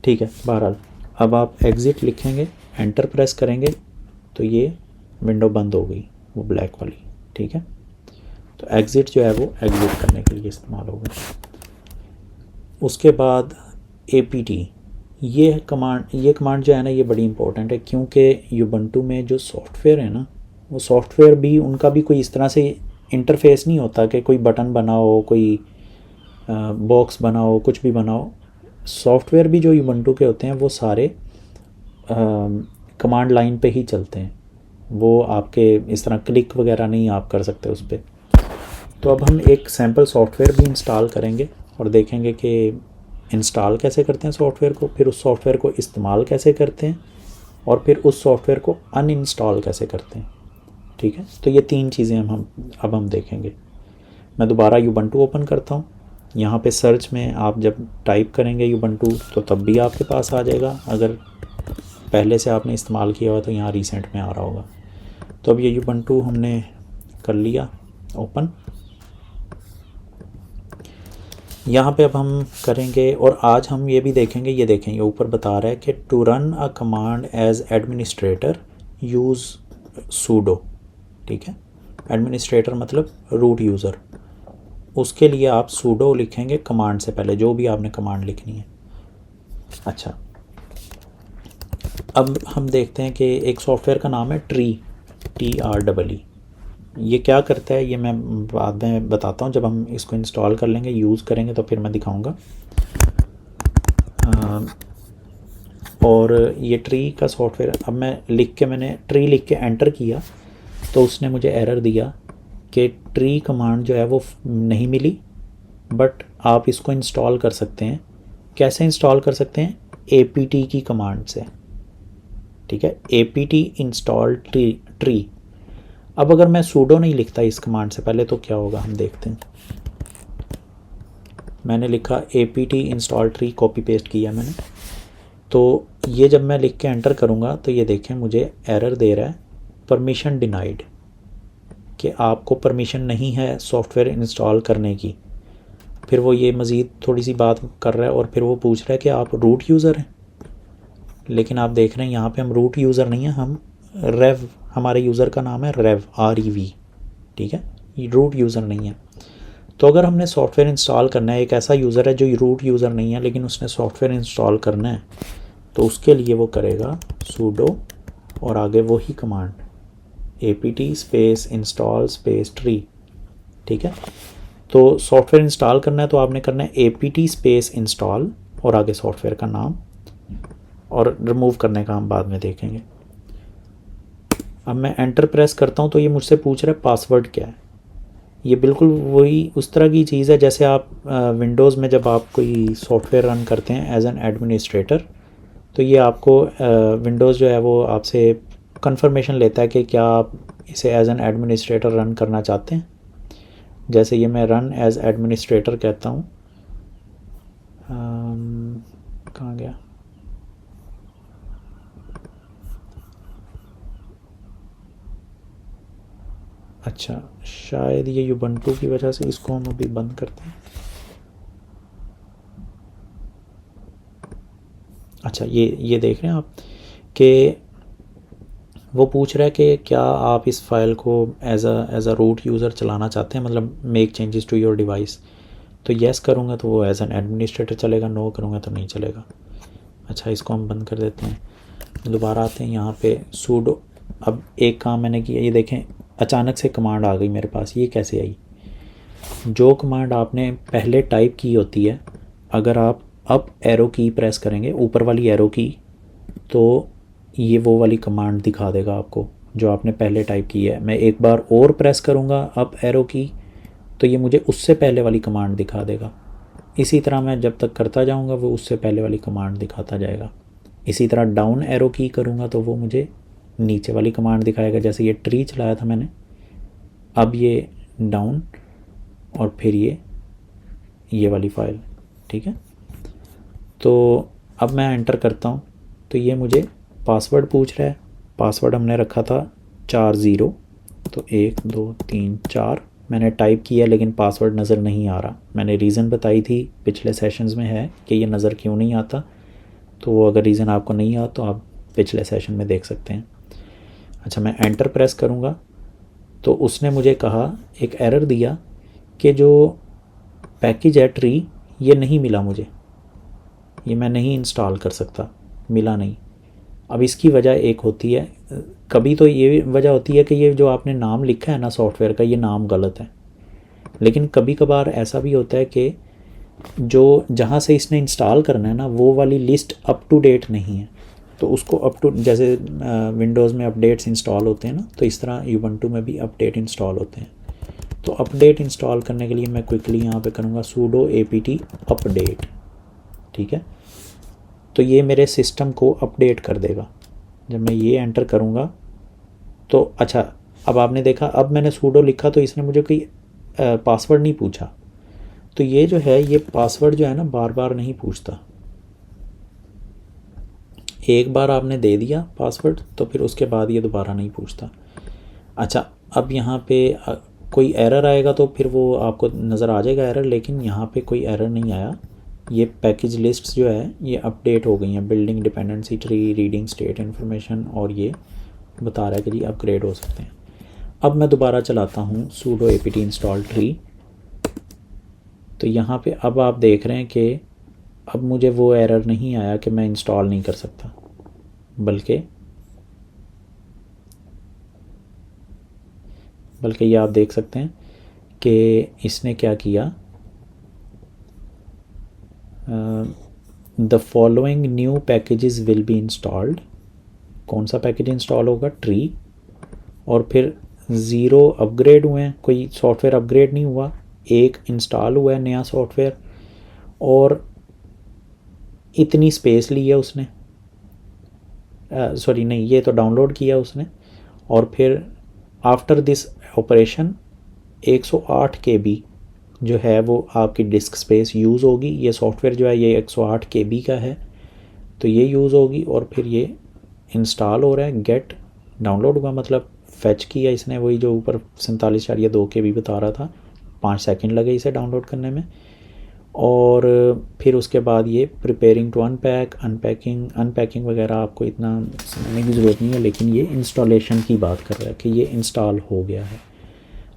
A: ठीक है। बहरहाल अब आप एग्ज़िट लिखेंगे, एंटर प्रेस करेंगे तो ये विंडो बंद हो गई, वो ब्लैक वाली, ठीक है। तो एग्ज़िट जो है वो एग्ज़िट करने के लिए इस्तेमाल होगा। उसके बाद APT, ये कमांड जो है ना ये बड़ी इंपॉर्टेंट है, क्योंकि यूबंटू में जो सॉफ्टवेयर है ना वो सॉफ्टवेयर भी, उनका भी कोई इस तरह से इंटरफेस नहीं होता कि कोई बटन बनाओ, कोई बॉक्स बनाओ, कुछ भी बनाओ। सॉफ्टवेयर भी जो यूबंटू के होते हैं वो सारे कमांड लाइन पे ही चलते हैं, वो आपके इस तरह क्लिक वगैरह नहीं आप कर सकते उस पर। तो अब हम एक सैम्पल सॉफ्टवेयर भी इंस्टॉल करेंगे और देखेंगे कि इंस्टॉल कैसे करते हैं सॉफ्टवेयर को, फिर उस सॉफ्टवेयर को इस्तेमाल कैसे करते हैं, और फिर उस सॉफ्टवेयर को अनइंस्टॉल कैसे करते हैं। ठीक है, तो ये 3 चीज़ें हम देखेंगे। मैं दोबारा यूबंटू ओपन करता हूँ। यहाँ पे सर्च में आप जब टाइप करेंगे यूबंटू तो तब भी आपके पास आ जाएगा। अगर पहले से आपने इस्तेमाल किया हुआ तो यहाँ रिसेंट में आ रहा होगा। तो अब ये यूबंटू हमने कर लिया ओपन। यहाँ पे अब हम करेंगे, और आज हम ये भी देखेंगे, ये देखेंगे ऊपर बता रहा है कि to run a command as administrator use sudo. ठीक है, एडमिनिस्ट्रेटर मतलब रूट यूज़र, उसके लिए आप सूडो लिखेंगे कमांड से पहले, जो भी आपने कमांड लिखनी है। अच्छा, अब हम देखते हैं कि एक सॉफ्टवेयर का नाम है TREE। ये क्या करता है ये मैं बाद में बताता हूँ, जब हम इसको इंस्टॉल कर लेंगे, यूज़ करेंगे तो फिर मैं दिखाऊंगा। और ये ट्री का सॉफ्टवेयर, अब मैंने ट्री लिख के एंटर किया तो उसने मुझे एरर दिया कि ट्री कमांड जो है वो नहीं मिली, बट आप इसको इंस्टॉल कर सकते हैं। कैसे इंस्टॉल कर सकते हैं? APT की कमांड से। ठीक है, APT इंस्टॉल ट्री। अब अगर मैं सूडो नहीं लिखता इस कमांड से पहले तो क्या होगा, हम देखते हैं। मैंने लिखा APT install tree, copy paste किया मैंने, तो ये जब मैं लिख के एंटर करूँगा तो ये देखें मुझे एरर दे रहा है परमिशन डिनाइड, कि आपको परमिशन नहीं है सॉफ्टवेयर इंस्टॉल करने की। फिर वो ये मज़ीद थोड़ी सी बात कर रहा है और फिर वो पूछ रहा है कि आप रूट यूज़र हैं, लेकिन आप देख रहे हैं यहाँ पे हम रूट यूज़र नहीं हैं, हम रेव, हमारे यूज़र का नाम है रेव, REV। ठीक है, ये रूट यूज़र नहीं है। तो अगर हमने सॉफ्टवेयर इंस्टॉल करना है, एक ऐसा यूज़र है जो रूट यूज़र नहीं है लेकिन उसने सॉफ्टवेयर इंस्टॉल करना है, तो उसके लिए वो करेगा सूडो और आगे वही command APT space install space tree. ठीक है, तो सॉफ्टवेयर इंस्टॉल करना है तो आपने करना है APT स्पेस इंस्टॉल और आगे सॉफ्टवेयर का नाम, और रिमूव करने का हम बाद में देखेंगे। अब मैं एंटर प्रेस करता हूँ तो ये मुझसे पूछ रहा है पासवर्ड क्या है। ये बिल्कुल वही उस तरह की चीज़ है जैसे आप विंडोज़ में जब आप कोई सॉफ्टवेयर रन करते हैं एज एन एडमिनिस्ट्रेटर, तो ये आपको विंडोज़ जो है वो आपसे कंफर्मेशन लेता है कि क्या आप इसे एज एन एडमिनिस्ट्रेटर रन करना चाहते हैं। जैसे ये मैं रन एज एडमिनिस्ट्रेटर कहता हूँ, कहाँ गया, अच्छा शायद ये यूबंटू की वजह से इसको हम अभी बंद करते हैं। अच्छा, ये देख रहे हैं आप कि वो पूछ रहा है कि क्या आप इस फाइल को एज अ रूट यूज़र चलाना चाहते हैं, मतलब make changes to your device. तो येस करूँगा तो वो एज एन एडमिनिस्ट्रेटर चलेगा, नो करूँगा तो नहीं चलेगा। अच्छा, इसको हम बंद कर देते हैं। दोबारा आते हैं यहाँ पे सूडो। अब एक काम मैंने किया, ये देखें अचानक से कमांड आ गई मेरे पास। ये कैसे आई? जो कमांड आपने पहले टाइप की होती है, अगर आप अप एरो की प्रेस करेंगे, ऊपर वाली एरो की, तो ये वो वाली कमांड दिखा देगा आपको जो आपने पहले टाइप की है। मैं एक बार और प्रेस करूँगा अप एरो की तो ये मुझे उससे पहले वाली कमांड दिखा देगा। इसी तरह मैं जब तक करता जाऊँगा वो उससे पहले वाली कमांड दिखाता जाएगा। इसी तरह डाउन एरो की करूँगा तो वो मुझे नीचे वाली कमांड दिखाएगा। जैसे ये ट्री चलाया था मैंने, अब ये डाउन और फिर ये वाली फाइल। ठीक है, तो अब मैं एंटर करता हूँ तो ये मुझे पासवर्ड पूछ रहा है। पासवर्ड हमने रखा था 4 0, तो 1 2 3 4 मैंने टाइप किया लेकिन पासवर्ड नज़र नहीं आ रहा। मैंने रीज़न बताई थी पिछले सेशंस में है कि ये नज़र क्यों नहीं आता, तो अगर रीज़न आपको नहीं आता तो आप पिछले सेशन में देख सकते हैं। अच्छा, मैं एंटर प्रेस करूँगा तो उसने मुझे कहा, एक एरर दिया कि जो पैकेज है ट्री ये नहीं मिला मुझे, ये मैं नहीं इंस्टॉल कर सकता, मिला नहीं। अब इसकी वजह एक होती है, कभी तो ये वजह होती है कि ये जो आपने नाम लिखा है ना सॉफ्टवेयर का, ये नाम गलत है। लेकिन कभी कभार ऐसा भी होता है कि जो जहाँ से इसने इंस्टॉल करना है ना वो वाली लिस्ट अप टू डेट नहीं है, तो उसको अप टू, जैसे विंडोज़ में अपडेट्स इंस्टॉल होते हैं ना, तो इस तरह यूबंटू में भी अपडेट इंस्टॉल होते हैं। तो अपडेट इंस्टॉल करने के लिए मैं क्विकली यहाँ पे करूँगा सूडो APT अपडेट। ठीक है। तो ये मेरे सिस्टम को अपडेट कर देगा। जब मैं ये एंटर करूँगा तो अच्छा, अब आपने देखा, अब मैंने सूडो लिखा तो इसने मुझे कोई पासवर्ड नहीं पूछा। तो ये जो है, ये पासवर्ड जो है ना बार बार नहीं पूछता। एक बार आपने दे दिया पासवर्ड तो फिर उसके बाद ये दोबारा नहीं पूछता। अच्छा, अब यहाँ पे कोई एरर आएगा तो फिर वो आपको नज़र आ जाएगा एरर, लेकिन यहाँ पे कोई एरर नहीं आया। ये पैकेज लिस्ट्स जो है ये अपडेट हो गई हैं, building dependency tree, reading state information, और ये बता रहा है कि जी अपग्रेड हो सकते हैं। अब मैं दोबारा चलाता हूँ sudo apt install tree। तो यहाँ पे अब आप देख रहे हैं कि अब मुझे वो एरर नहीं आया कि मैं इंस्टॉल नहीं कर सकता, बल्कि ये आप देख सकते हैं कि इसने क्या किया, the following new packages will be installed. कौन सा पैकेज इंस्टॉल होगा? ट्री। और फिर 0 अपग्रेड हुए हैं, कोई सॉफ्टवेयर अपग्रेड नहीं हुआ, 1 इंस्टॉल हुआ है नया सॉफ्टवेयर, और इतनी स्पेस ली है उसने, सॉरी नहीं, ये तो डाउनलोड किया उसने। और फिर आफ्टर दिस ऑपरेशन 108 KB जो है वो आपकी डिस्क स्पेस यूज़ होगी। ये सॉफ्टवेयर जो है ये 108 KB का है, तो ये यूज़ होगी। और फिर ये इंस्टॉल हो रहा है, गेट डाउनलोड हुआ, मतलब फैच किया इसने, वही जो ऊपर 47.2 KB बता रहा था, 5 सेकंड लगे इसे डाउनलोड करने में। और फिर उसके बाद ये प्रिपेयरिंग टू अनपैकिंग वगैरह आपको इतना समझने की ज़रूरत नहीं है, लेकिन ये इंस्टॉलेशन की बात कर रहा है कि ये इंस्टॉल हो गया है।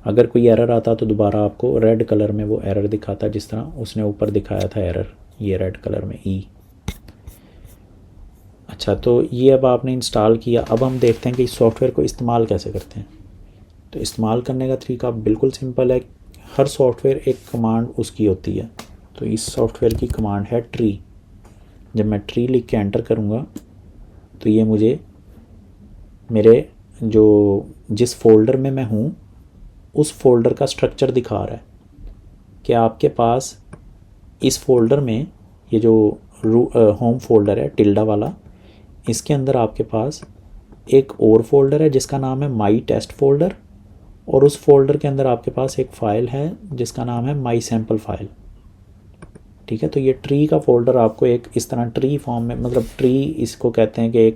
A: अगर कोई एरर आता तो दोबारा आपको रेड कलर में वो एरर दिखाता, जिस तरह उसने ऊपर दिखाया था एरर, ये रेड कलर में ई। अच्छा, तो ये अब आपने इंस्टॉल किया। अब हम देखते हैं कि इस सॉफ्टवेयर को इस्तेमाल कैसे करते हैं। तो इस्तेमाल करने का तरीका बिल्कुल सिंपल है। हर सॉफ्टवेयर एक कमांड उसकी होती है। तो इस सॉफ्टवेयर की कमांड है ट्री। जब मैं ट्री लिख के एंटर करूँगा तो ये मुझे मेरे जो जिस फोल्डर में मैं हूँ उस फोल्डर का स्ट्रक्चर दिखा रहा है कि आपके पास इस फोल्डर में, ये जो होम फोल्डर है टिल्डा वाला, इसके अंदर आपके पास एक और फोल्डर है जिसका नाम है माई टेस्ट फोल्डर, और उस फोल्डर के अंदर आपके पास एक फ़ाइल है जिसका नाम है माई सैम्पल फाइल। ठीक है, तो ये ट्री का फोल्डर आपको एक इस तरह ट्री फॉर्म में, मतलब ट्री इसको कहते हैं कि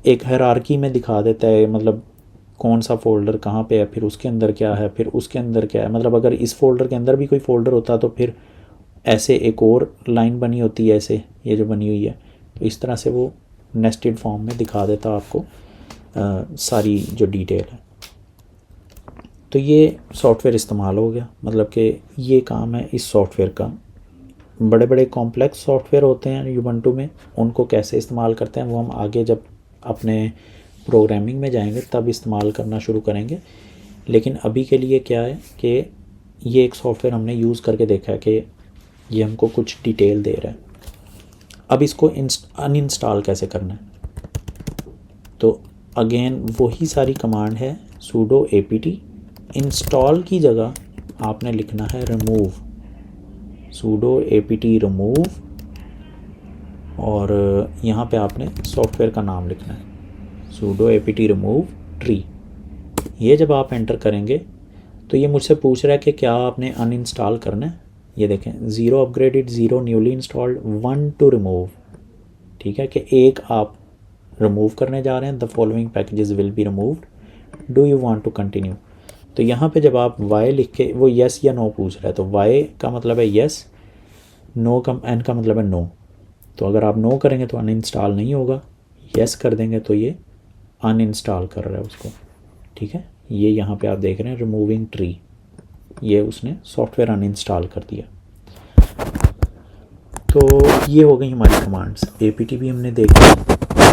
A: एक हायरार्की में दिखा देता है, मतलब कौन सा फोल्डर कहाँ पे है, फिर उसके अंदर क्या है, फिर उसके अंदर क्या है। मतलब अगर इस फोल्डर के अंदर भी कोई फोल्डर होता तो फिर ऐसे एक और लाइन बनी होती है, ऐसे ये जो बनी हुई है, तो इस तरह से वो नेस्टेड फॉर्म में दिखा देता आपको सारी जो डिटेल है। तो ये सॉफ्टवेयर इस्तेमाल हो गया, मतलब कि ये काम है इस सॉफ्टवेयर का। बड़े बड़े कॉम्प्लेक्स सॉफ्टवेयर होते हैं यूबंटू में, उनको कैसे इस्तेमाल करते हैं वो हम आगे जब अपने प्रोग्रामिंग में जाएंगे तब इस्तेमाल करना शुरू करेंगे। लेकिन अभी के लिए क्या है कि ये एक सॉफ्टवेयर हमने यूज़ करके देखा है कि ये हमको कुछ डिटेल दे रहा है। अब इसको अनइंस्टॉल कैसे करना है? तो अगेन वही सारी कमांड है, sudo apt इंस्टॉल की जगह आपने लिखना है रिमूव, sudo apt रिमूव, और यहाँ पे आपने सॉफ्टवेयर का नाम लिखना है sudo apt रिमूव ट्री। ये जब आप एंटर करेंगे तो ये मुझसे पूछ रहा है कि क्या आपने अनइंस्टॉल करना है। ये देखें, 0 upgraded, 0 newly installed, 1 to remove. ठीक है, कि एक आप रिमूव करने जा रहे हैं, the following packages will be removed, do you want to continue. तो यहाँ पे जब आप वाई लिख के, वो येस या नो पूछ रहा है, तो वाई का मतलब है येस, नो का एन का मतलब है नो। तो अगर आप नो करेंगे तो अनइंस्टॉल नहीं होगा, येस कर देंगे तो ये अनइंस्टॉल कर रहा है उसको। ठीक है, ये यहाँ पे आप देख रहे हैं रिमूविंग ट्री, ये उसने सॉफ्टवेयर अनइंस्टॉल कर दिया। तो ये हो गई हमारी कमांड्स। apt भी हमने देखा।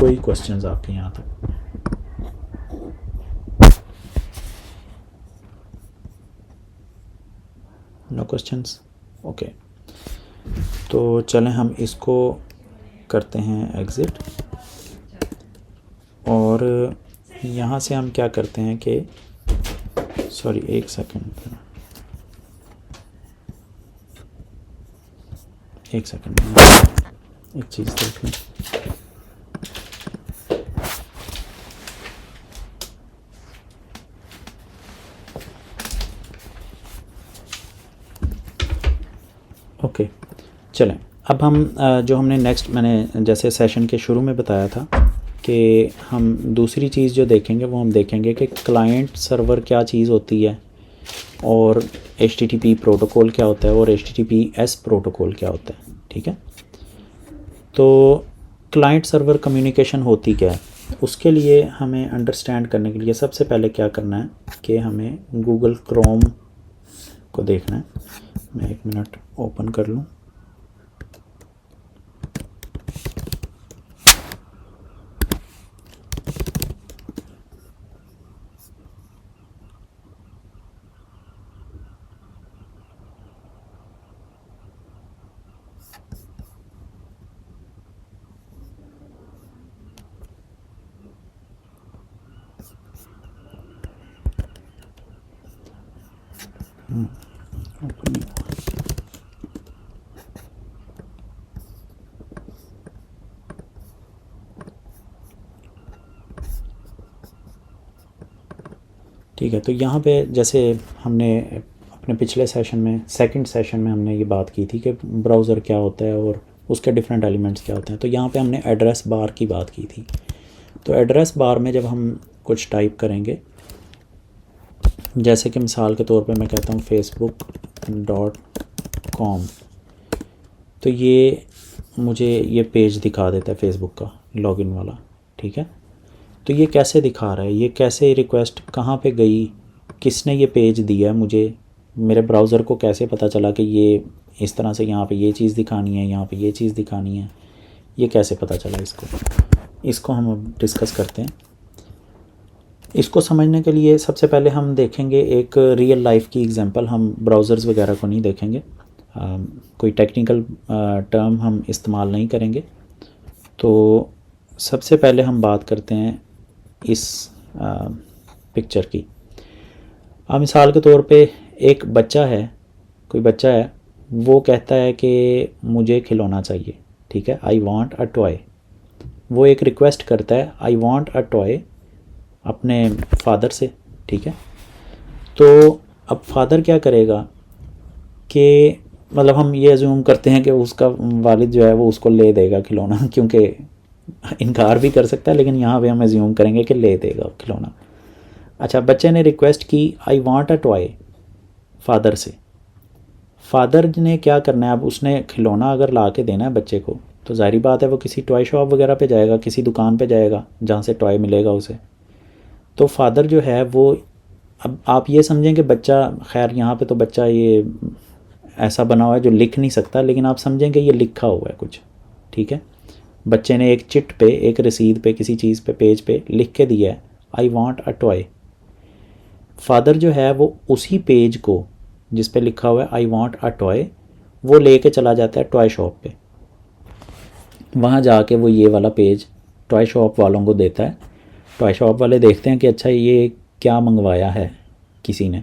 A: कोई क्वेश्चंस आपके यहाँ तक? No questions, okay. तो चलें हम इसको करते हैं एग्ज़िट, और यहाँ से हम क्या करते हैं कि, सॉरी एक सेकंड, एक सेकंड, एक चीज़ देख लें। ओके चलें, अब हम जो हमने नेक्स्ट, मैंने जैसे सेशन के शुरू में बताया था कि हम दूसरी चीज़ जो देखेंगे वो हम देखेंगे कि क्लाइंट सर्वर क्या चीज़ होती है और HTTP प्रोटोकॉल क्या होता है और HTTPS प्रोटोकॉल क्या होता है। ठीक है, तो क्लाइंट सर्वर कम्युनिकेशन होती क्या है, उसके लिए हमें अंडरस्टैंड करने के लिए सबसे पहले क्या करना है कि हमें गूगल क्रोम को देखना है। मैं 1 मिनट ओपन कर लूँ। ठीक है, तो यहाँ पे जैसे हमने अपने पिछले सेशन में, सेकंड सेशन में हमने ये बात की थी कि ब्राउज़र क्या होता है और उसके डिफरेंट एलिमेंट्स क्या होते हैं। तो यहाँ पे हमने एड्रेस बार की बात की थी। तो एड्रेस बार में जब हम कुछ टाइप करेंगे, जैसे कि मिसाल के तौर पे मैं कहता हूँ facebook.com, तो ये मुझे ये पेज दिखा देता है फेसबुक का लॉगिन वाला। ठीक है, तो ये कैसे दिखा रहा है, ये कैसे रिक्वेस्ट कहाँ पे गई, किसने ये पेज दिया मुझे, मेरे ब्राउज़र को कैसे पता चला कि ये इस तरह से यहाँ पे ये चीज़ दिखानी है, यहाँ पे ये चीज़ दिखानी है, ये कैसे पता चला, इसको हम अब डिस्कस करते हैं। इसको समझने के लिए सबसे पहले हम देखेंगे एक रियल लाइफ की एग्जांपल। हम ब्राउज़र्स वगैरह को नहीं देखेंगे, कोई टेक्निकल टर्म हम इस्तेमाल नहीं करेंगे। तो सबसे पहले हम बात करते हैं इस पिक्चर की। अब मिसाल के तौर पे एक बच्चा है, कोई बच्चा है, वो कहता है कि मुझे खिलौना चाहिए। ठीक है, आई वांट अ टॉय। वो एक रिक्वेस्ट करता है आई वांट अ टॉय अपने फादर से। ठीक है, तो अब फादर क्या करेगा कि मतलब हम ये अज्यूम करते हैं कि उसका वालिद जो है वो उसको ले देगा खिलौना, क्योंकि इनकार भी कर सकता है, लेकिन यहाँ पे हम अज्यूम करेंगे कि ले देगा खिलौना। अच्छा, बच्चे ने रिक्वेस्ट की आई वांट अ टॉय फादर से। फादर ने क्या करना है, अब उसने खिलौना अगर ला के देना है बच्चे को, तो जाहिर बात है वो किसी टॉय शॉप वगैरह पे जाएगा, किसी दुकान पे जाएगा जहाँ से टॉय मिलेगा उसे। तो फादर जो है वो, अब आप ये समझें कि बच्चा, खैर यहाँ पे तो बच्चा ये ऐसा बना हुआ है जो लिख नहीं सकता, लेकिन आप समझें कि ये लिखा हुआ है कुछ। ठीक है, बच्चे ने एक चिट पे, एक रसीद पे, किसी चीज़ पे, पेज पे लिख के दिया है आई वांट अ टॉय। फादर जो है वो उसी पेज को जिस पे लिखा हुआ है आई वांट अ टॉय, वो लेके चला जाता है टॉय शॉप पे। वहाँ जाके वो ये वाला पेज टॉय शॉप वालों को देता है। टॉय शॉप वाले देखते हैं कि अच्छा ये क्या मंगवाया है, किसी ने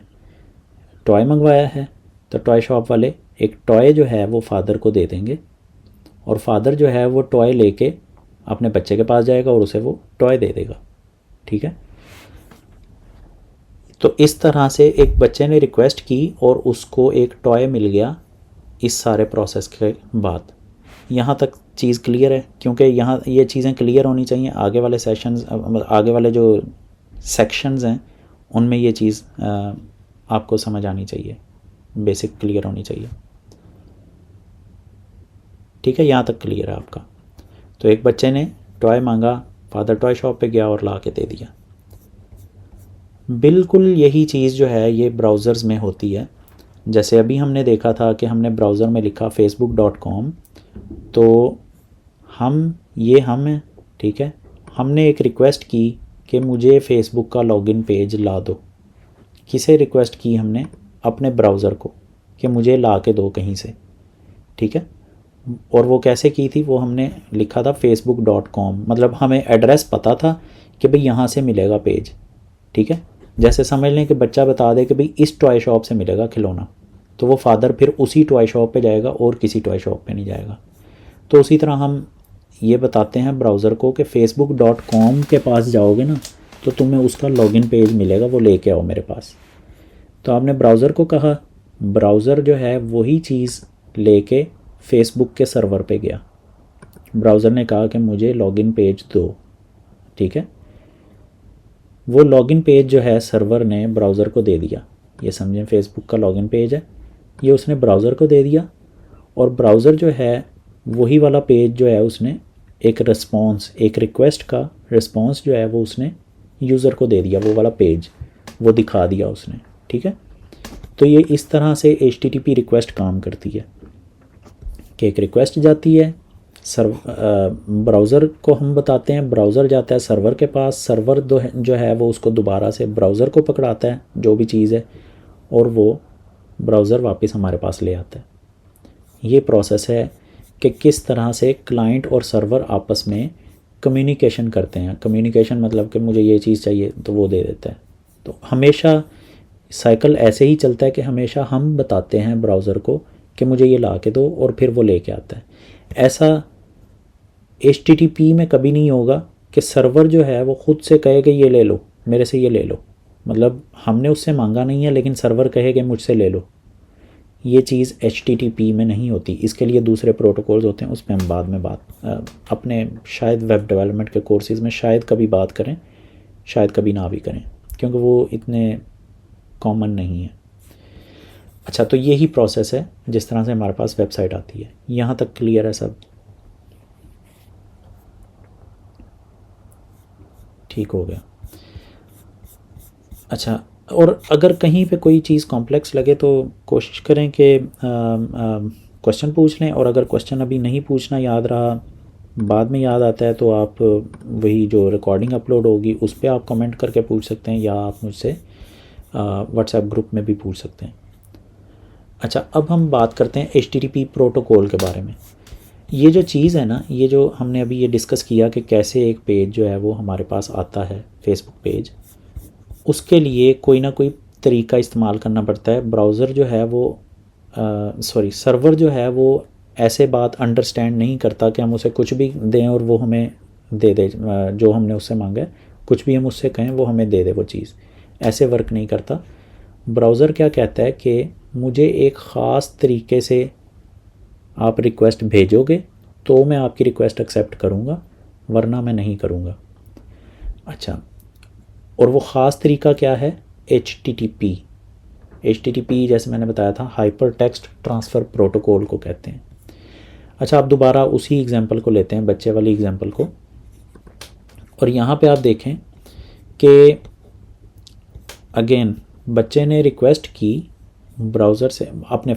A: टॉय मंगवाया है, तो टॉय शॉप वाले एक टॉय जो है वो फादर को दे देंगे, और फादर जो है वो टॉय लेके अपने बच्चे के पास जाएगा और उसे वो टॉय दे देगा। ठीक है, तो इस तरह से एक बच्चे ने रिक्वेस्ट की और उसको एक टॉय मिल गया। इस सारे प्रोसेस के बाद यहाँ तक चीज़ क्लियर है, क्योंकि यहाँ ये चीज़ें क्लियर होनी चाहिए। आगे वाले सेशंस, आगे वाले जो सेक्शंस हैं उनमें ये चीज़ आपको समझ आनी चाहिए, बेसिक क्लियर होनी चाहिए। ठीक है, यहाँ तक क्लियर है आपका। तो एक बच्चे ने टॉय मांगा, फादर टॉय शॉप पे गया और ला के दे दिया। बिल्कुल यही चीज़ जो है ये ब्राउज़र्स में होती है। जैसे अभी हमने देखा था कि हमने ब्राउज़र में लिखा facebook.com, तो हम हैं। ठीक है, हमने एक रिक्वेस्ट की कि मुझे फेसबुक का लॉगिन पेज ला दो। किसे रिक्वेस्ट की हमने? अपने ब्राउज़र को, कि मुझे ला के दो कहीं से। ठीक है, और वो कैसे की थी, वो हमने लिखा था facebook.com, मतलब हमें एड्रेस पता था कि भाई यहाँ से मिलेगा पेज। ठीक है, जैसे समझ लें कि बच्चा बता दे कि भाई इस टॉय शॉप से मिलेगा खिलौना। तो वो फादर फिर उसी टॉय शॉप पे जाएगा और किसी टॉय शॉप पे नहीं जाएगा। तो उसी तरह हम ये बताते हैं ब्राउज़र को कि facebook.com के पास जाओगे ना तो तुम्हें उसका लॉगिन पेज मिलेगा, वो लेके आओ मेरे पास। तो आपने ब्राउज़र को कहा, ब्राउज़र जो है वही चीज़ लेके फेसबुक के सर्वर पे गया। ब्राउज़र ने कहा कि मुझे लॉगिन पेज दो, ठीक है। वो लॉगिन पेज जो है सर्वर ने ब्राउज़र को दे दिया। ये समझें फेसबुक का लॉगिन पेज है, ये उसने ब्राउज़र को दे दिया, और ब्राउज़र जो है वही वाला पेज जो है उसने एक रिस्पॉन्स, एक रिक्वेस्ट का रिस्पॉन्स जो है वो उसने यूज़र को दे दिया, वो वाला पेज वो दिखा दिया उसने, ठीक है। तो ये इस तरह से HTTP रिक्वेस्ट काम करती है कि एक रिक्वेस्ट जाती है ब्राउज़र को हम बताते हैं, ब्राउज़र जाता है सर्वर के पास, सर्वर जो है वो उसको दोबारा से ब्राउज़र को पकड़ाता है जो भी चीज़ है, और वो ब्राउज़र वापस हमारे पास ले आता है। ये प्रोसेस है कि किस तरह से क्लाइंट और सर्वर आपस में कम्युनिकेशन करते हैं। कम्युनिकेशन मतलब कि मुझे ये चीज़ चाहिए तो वो दे देता है। तो हमेशा साइकिल ऐसे ही चलता है कि हमेशा हम बताते हैं ब्राउज़र को कि मुझे ये ला के दो और फिर वो लेके आता है। ऐसा HTTP में कभी नहीं होगा कि सर्वर जो है वो खुद से कहे कि ये ले लो, मेरे से ये ले लो, मतलब हमने उससे मांगा नहीं है लेकिन सर्वर कहे कि मुझसे ले लो। ये चीज़ HTTP में नहीं होती। इसके लिए दूसरे प्रोटोकॉल्स होते हैं, उस पर हम बाद में अपने शायद वेब डेवलपमेंट के कोर्सेज़ में शायद कभी बात करें, शायद कभी ना भी करें, क्योंकि वो इतने कॉमन नहीं है। अच्छा, तो यही प्रोसेस है जिस तरह से हमारे पास वेबसाइट आती है। यहाँ तक क्लियर है सब? ठीक हो गया। अच्छा, और अगर कहीं पे कोई चीज़ कॉम्प्लेक्स लगे तो कोशिश करें कि क्वेश्चन पूछ लें, और अगर क्वेश्चन अभी नहीं पूछना याद रहा, बाद में याद आता है, तो आप वही जो रिकॉर्डिंग अपलोड होगी उस पर आप कमेंट करके पूछ सकते हैं, या आप मुझसे व्हाट्सएप ग्रुप में भी पूछ सकते हैं। अच्छा, अब हम बात करते हैं HTTP प्रोटोकॉल के बारे में। ये जो चीज़ है ना, ये जो हमने अभी ये डिस्कस किया कि कैसे एक पेज जो है वो हमारे पास आता है, फेसबुक पेज, उसके लिए कोई ना कोई तरीका इस्तेमाल करना पड़ता है। ब्राउज़र जो है वो सर्वर जो है वो ऐसे बात अंडरस्टैंड नहीं करता कि हम उसे कुछ भी दें और वो हमें दे दे जो हमने उससे मांगा है, कुछ भी हम उससे कहें वो हमें दे दे वो चीज़, ऐसे वर्क नहीं करता। ब्राउज़र क्या कहता है कि मुझे एक ख़ास तरीके से आप रिक्वेस्ट भेजोगे तो मैं आपकी रिक्वेस्ट एक्सेप्ट करूँगा, वरना मैं नहीं करूँगा। अच्छा, और वो ख़ास तरीका क्या है? HTTP जैसे मैंने बताया था, हाइपर टेक्स्ट ट्रांसफ़र प्रोटोकॉल को कहते हैं। अच्छा, आप दोबारा उसी एग्जांपल को लेते हैं, बच्चे वाली एग्जांपल को, और यहाँ पे आप देखें कि अगेन बच्चे ने रिक्वेस्ट की ब्राउज़र से, अपने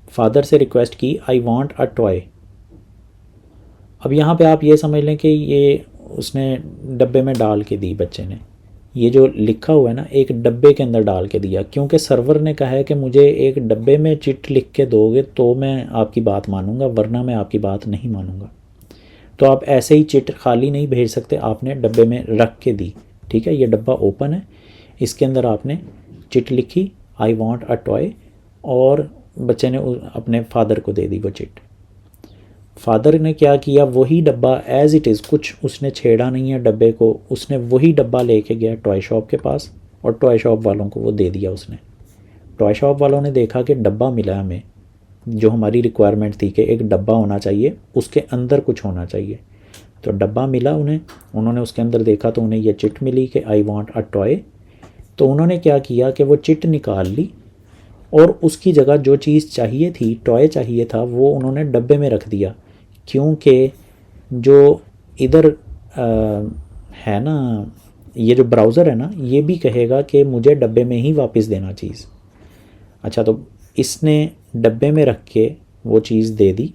A: फादर से रिक्वेस्ट की, आई वांट अ टॉय। अब यहाँ पे आप ये समझ लें कि ये उसने डब्बे में डाल के दी बच्चे ने, ये जो लिखा हुआ है ना एक डब्बे के अंदर डाल के दिया, क्योंकि सर्वर ने कहा है कि मुझे एक डब्बे में चिट लिख के दोगे तो मैं आपकी बात मानूंगा, वरना मैं आपकी बात नहीं मानूंगा। तो आप ऐसे ही चिट खाली नहीं भेज सकते, आपने डब्बे में रख के दी, ठीक है। ये डब्बा ओपन है, इसके अंदर आपने चिट लिखी, आई वॉन्ट अ टॉय, और बच्चे ने अपने फादर को दे दी वो चिट। फादर ने क्या किया, वही डब्बा एज़ इट इज़, कुछ उसने छेड़ा नहीं है डब्बे को, उसने वही डब्बा लेके गया टॉय शॉप के पास, और टॉय शॉप वालों को वो दे दिया उसने। टॉय शॉप वालों ने देखा कि डब्बा मिला हमें, जो हमारी रिक्वायरमेंट थी कि एक डब्बा होना चाहिए, उसके अंदर कुछ होना चाहिए, तो डब्बा मिला उन्हें। उन्होंने उसके अंदर देखा तो उन्हें यह चिट मिली कि आई वांट अ टॉय। तो उन्होंने क्या किया कि वो चिट निकाल ली, और उसकी जगह जो चीज़ चाहिए थी, टॉय चाहिए था, वो उन्होंने डब्बे में रख दिया, क्योंकि जो इधर है ना, ये जो ब्राउज़र है ना, ये भी कहेगा कि मुझे डब्बे में ही वापस देना चीज़। अच्छा, तो इसने डब्बे में रख के वो चीज़ दे दी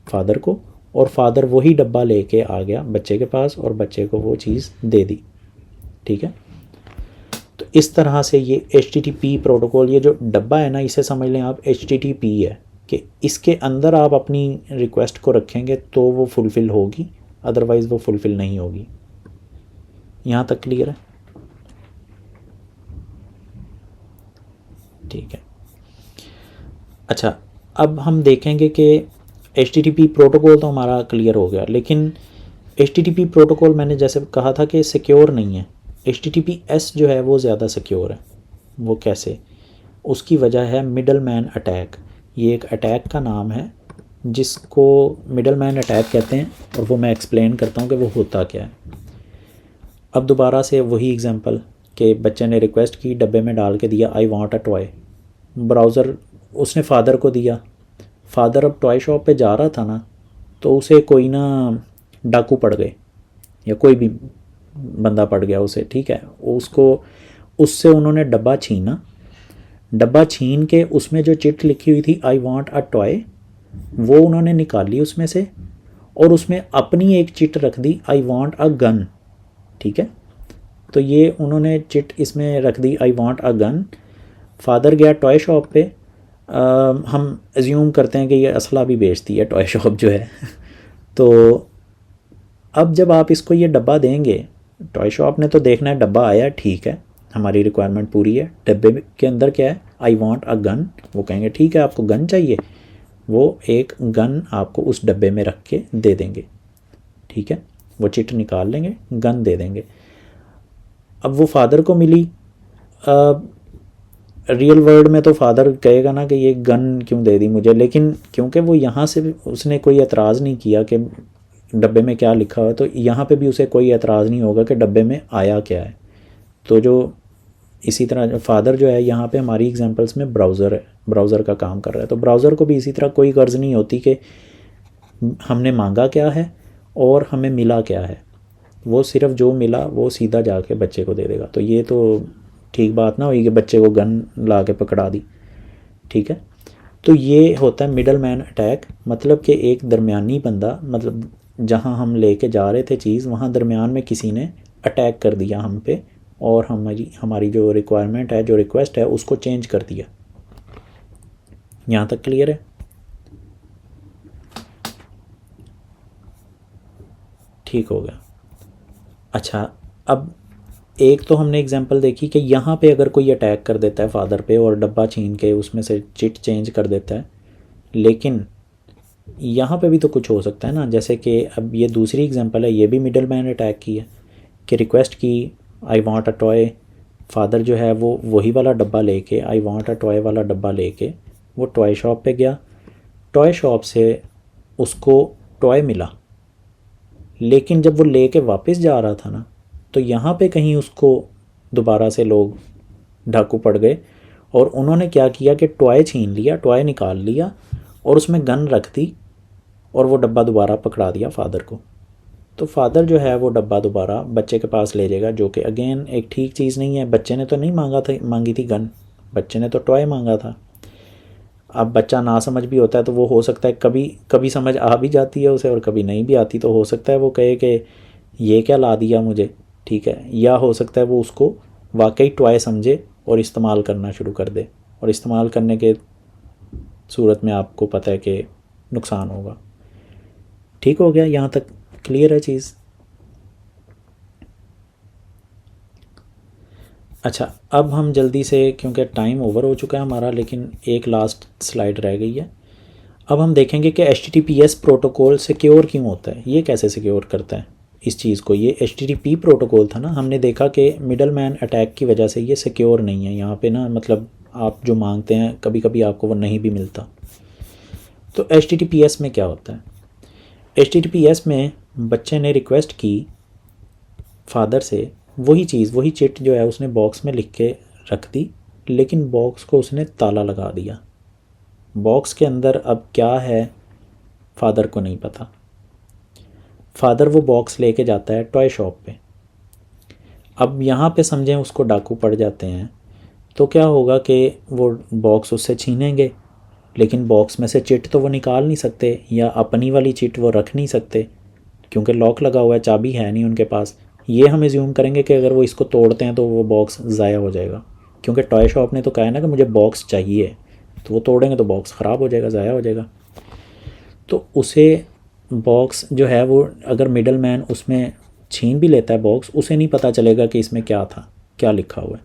A: फादर को, और फादर वही डब्बा लेके आ गया बच्चे के पास, और बच्चे को वो चीज़ दे दी, ठीक है। तो इस तरह से ये HTTP प्रोटोकॉल, ये जो डब्बा है ना, इसे समझ लें आप HTTP है, कि इसके अंदर आप अपनी रिक्वेस्ट को रखेंगे तो वो फुलफ़िल होगी, अदरवाइज़ वो फुलफ़िल नहीं होगी। यहाँ तक क्लियर है? ठीक है। अच्छा, अब हम देखेंगे कि HTTP प्रोटोकॉल तो हमारा क्लियर हो गया, लेकिन HTTP प्रोटोकॉल मैंने जैसे कहा था कि सिक्योर नहीं है। HTTPS जो है वो ज़्यादा सिक्योर है। वो कैसे? उसकी वजह है मिडल मैन अटैक। ये एक अटैक का नाम है जिसको मिडल मैन अटैक कहते हैं, और वो मैं एक्सप्लेन करता हूँ कि वो होता क्या है। अब दोबारा से वही एग्जांपल कि बच्चे ने रिक्वेस्ट की, डब्बे में डाल के दिया आई वांट अ टॉय। ब्राउज़र उसने फ़ादर को दिया। फ़ादर अब टॉय शॉप पे जा रहा था ना, तो उसे कोई ना डाकू पड़ गए या कोई भी बंदा पड़ गया उसे, ठीक है, उसको उससे उन्होंने डब्बा छीना। डब्बा छीन के उसमें जो चिट लिखी हुई थी आई वांट अ टॉय, वो उन्होंने निकाली उसमें से, और उसमें अपनी एक चिट रख दी आई वांट अ गन। ठीक है, तो ये उन्होंने चिट इसमें रख दी I want a gun. Father गया टॉय शॉप पे। हम एज्यूम करते हैं कि ये असला भी बेचती है टॉय शॉप जो है तो अब जब आप इसको ये डब्बा देंगे, टॉय शॉप ने तो देखना है डब्बा आया, ठीक है, हमारी रिक्वायरमेंट पूरी है, डब्बे के अंदर क्या है, आई वांट अ गन। वो कहेंगे ठीक है आपको गन चाहिए, वो एक गन आपको उस डब्बे में रख के दे देंगे। ठीक है, वो चिट निकाल लेंगे, गन दे देंगे। अब वो फादर को मिली। रियल वर्ल्ड में तो फादर कहेगा ना कि ये गन क्यों दे दी मुझे, लेकिन क्योंकि वो यहाँ से भी उसने कोई एतराज़ नहीं किया कि डब्बे में क्या लिखा हुआ, तो यहाँ पे भी उसे कोई एतराज़ नहीं होगा कि डब्बे में आया क्या है। तो जो इसी तरह फादर जो है यहाँ पे हमारी एग्जांपल्स में ब्राउज़र है, ब्राउज़र का काम कर रहा है, तो ब्राउज़र को भी इसी तरह कोई गर्ज नहीं होती कि हमने मांगा क्या है और हमें मिला क्या है। वो सिर्फ जो मिला वो सीधा जाके बच्चे को दे देगा। तो ये तो ठीक बात ना हुई कि बच्चे को गन ला के पकड़ा दी। ठीक है, तो ये होता है मिडल मैन अटैक, मतलब कि एक दरमियानी बंदा, मतलब जहाँ हम लेके जा रहे थे चीज़, वहाँ दरमियान में किसी ने अटैक कर दिया हम पे, और हमारी हमारी जो रिक्वायरमेंट है, जो रिक्वेस्ट है, उसको चेंज कर दिया। यहाँ तक क्लियर है? ठीक हो गया। अच्छा, अब एक तो हमने एग्जांपल देखी कि यहाँ पे अगर कोई अटैक कर देता है फादर पे और डब्बा छीन के उसमें से चिट चेंज कर देता है, लेकिन यहाँ पे भी तो कुछ हो सकता है ना। जैसे कि अब ये दूसरी एग्जांपल है, ये भी मिडल मैन अटैक की है कि रिक्वेस्ट की आई वांट अ टॉय। फादर जो है वो वही वाला डब्बा लेके, आई वांट अ टॉय वाला डब्बा लेके वो टॉय शॉप पे गया। टॉय शॉप से उसको टॉय मिला, लेकिन जब वो लेके वापस जा रहा था ना, तो यहाँ पे कहीं उसको दोबारा से लोग डाकू पड़ गए, और उन्होंने क्या किया कि टॉय छीन लिया, टॉय निकाल लिया और उसमें गन रख दी, और वो डब्बा दोबारा पकड़ा दिया फादर को। तो फादर जो है वो डब्बा दोबारा बच्चे के पास ले जाएगा, जो कि अगेन एक ठीक चीज़ नहीं है। बच्चे ने तो नहीं मांगी थी गन, बच्चे ने तो टॉय मांगा था। अब बच्चा ना समझ भी होता है, तो वो हो सकता है कभी कभी समझ आ भी जाती है उसे और कभी नहीं भी आती, तो हो सकता है वो कहे कि ये क्या ला दिया मुझे। ठीक है, या हो सकता है वो उसको वाकई टॉय समझे और इस्तेमाल करना शुरू कर दे, और इस्तेमाल करने के सूरत में आपको पता है कि नुकसान होगा। ठीक हो गया, यहाँ तक क्लियर है चीज़? अच्छा, अब हम जल्दी से, क्योंकि टाइम ओवर हो चुका है हमारा, लेकिन एक लास्ट स्लाइड रह गई है। अब हम देखेंगे कि HTTPS प्रोटोकॉल सिक्योर क्यों होता है, ये कैसे सिक्योर करता है इस चीज़ को। ये HTTP प्रोटोकॉल था ना, हमने देखा कि मिडल मैन अटैक की वजह से ये सिक्योर नहीं है। यहाँ पे ना, मतलब आप जो मांगते हैं कभी कभी आपको वो नहीं भी मिलता। तो HTTPS में क्या होता है? HTTPS में बच्चे ने रिक्वेस्ट की फादर से, वही चीज़, वही चिट जो है उसने बॉक्स में लिख के रख दी, लेकिन बॉक्स को उसने ताला लगा दिया। बॉक्स के अंदर अब क्या है फादर को नहीं पता। फादर वो बॉक्स लेके जाता है टॉय शॉप पे। अब यहाँ पे समझें उसको डाकू पड़ जाते हैं, तो क्या होगा कि वो बॉक्स उससे छीनेंगे, लेकिन बॉक्स में से चिट तो वो निकाल नहीं सकते, या अपनी वाली चिट वो रख नहीं सकते, क्योंकि लॉक लगा हुआ है, चाबी है नहीं उनके पास। ये हम एज्यूम करेंगे कि अगर वो इसको तोड़ते हैं तो वो बॉक्स ज़ाया हो जाएगा, क्योंकि टॉय शॉप ने तो कहा है ना कि मुझे बॉक्स चाहिए, तो वो तोड़ेंगे तो बॉक्स ख़राब हो जाएगा, ज़ाया हो जाएगा। तो उसे बॉक्स जो है वो, अगर मिडल मैन उसमें छीन भी लेता है बॉक्स, उसे नहीं पता चलेगा कि इसमें क्या था, क्या लिखा हुआ है।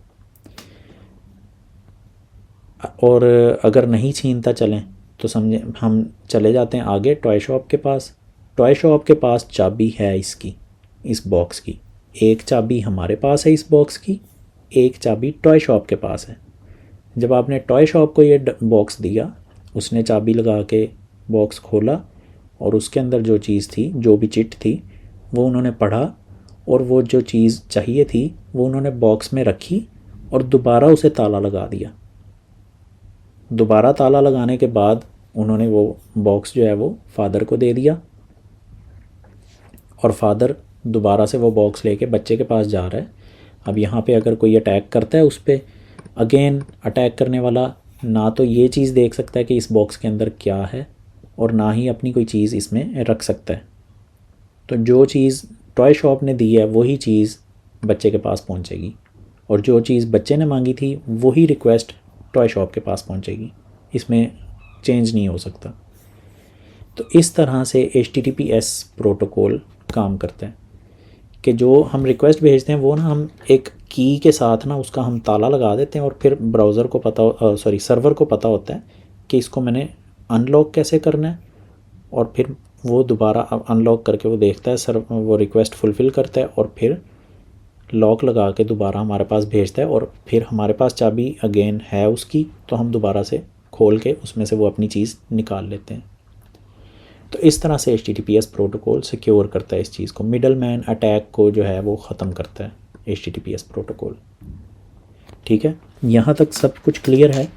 A: और अगर नहीं छीनता चलें तो समझे हम चले जाते हैं आगे टॉय शॉप के पास। टॉय शॉप के पास चाबी है इसकी, इस बॉक्स की। एक चाबी हमारे पास है इस बॉक्स की, एक चाबी टॉय शॉप के पास है। जब आपने टॉय शॉप को ये बॉक्स दिया, उसने चाबी लगा के बॉक्स खोला और उसके अंदर जो चीज़ थी, जो भी चिट थी, वो उन्होंने पढ़ा और वो जो चीज़ चाहिए थी वो उन्होंने बॉक्स में रखी और दोबारा उसे ताला लगा दिया। दोबारा ताला लगाने के बाद उन्होंने वो बॉक्स जो है वो फादर को दे दिया और फादर दोबारा से वो बॉक्स लेके बच्चे के पास जा रहा है। अब यहाँ पे अगर कोई अटैक करता है उस पर, अगेन अटैक करने वाला ना तो ये चीज़ देख सकता है कि इस बॉक्स के अंदर क्या है और ना ही अपनी कोई चीज़ इसमें रख सकता है। तो जो चीज़ टॉय शॉप ने दी है वही चीज़ बच्चे के पास पहुंचेगी और जो चीज़ बच्चे ने मांगी थी वही रिक्वेस्ट टॉय शॉप के पास पहुंचेगी, इसमें चेंज नहीं हो सकता। तो इस तरह से HTTPS प्रोटोकॉल काम करता है कि जो हम रिक्वेस्ट भेजते हैं वो ना हम एक की के साथ ना उसका हम ताला लगा देते हैं और फिर ब्राउज़र को पता सर्वर को पता होता है कि इसको मैंने अनलॉक कैसे करना है और फिर वो दोबारा अनलॉक करके वो देखता है, सर वो रिक्वेस्ट फुलफ़िल करता है और फिर लॉक लगा के दोबारा हमारे पास भेजता है और फिर हमारे पास चाबी अगेन है उसकी, तो हम दोबारा से खोल के उसमें से वो अपनी चीज़ निकाल लेते हैं। तो इस तरह से HTTPS प्रोटोकॉल सिक्योर करता है इस चीज़ को, मिडल मैन अटैक को जो है वो ख़त्म करता है HTTPS प्रोटोकॉल। ठीक है, यहाँ तक सब कुछ क्लियर है।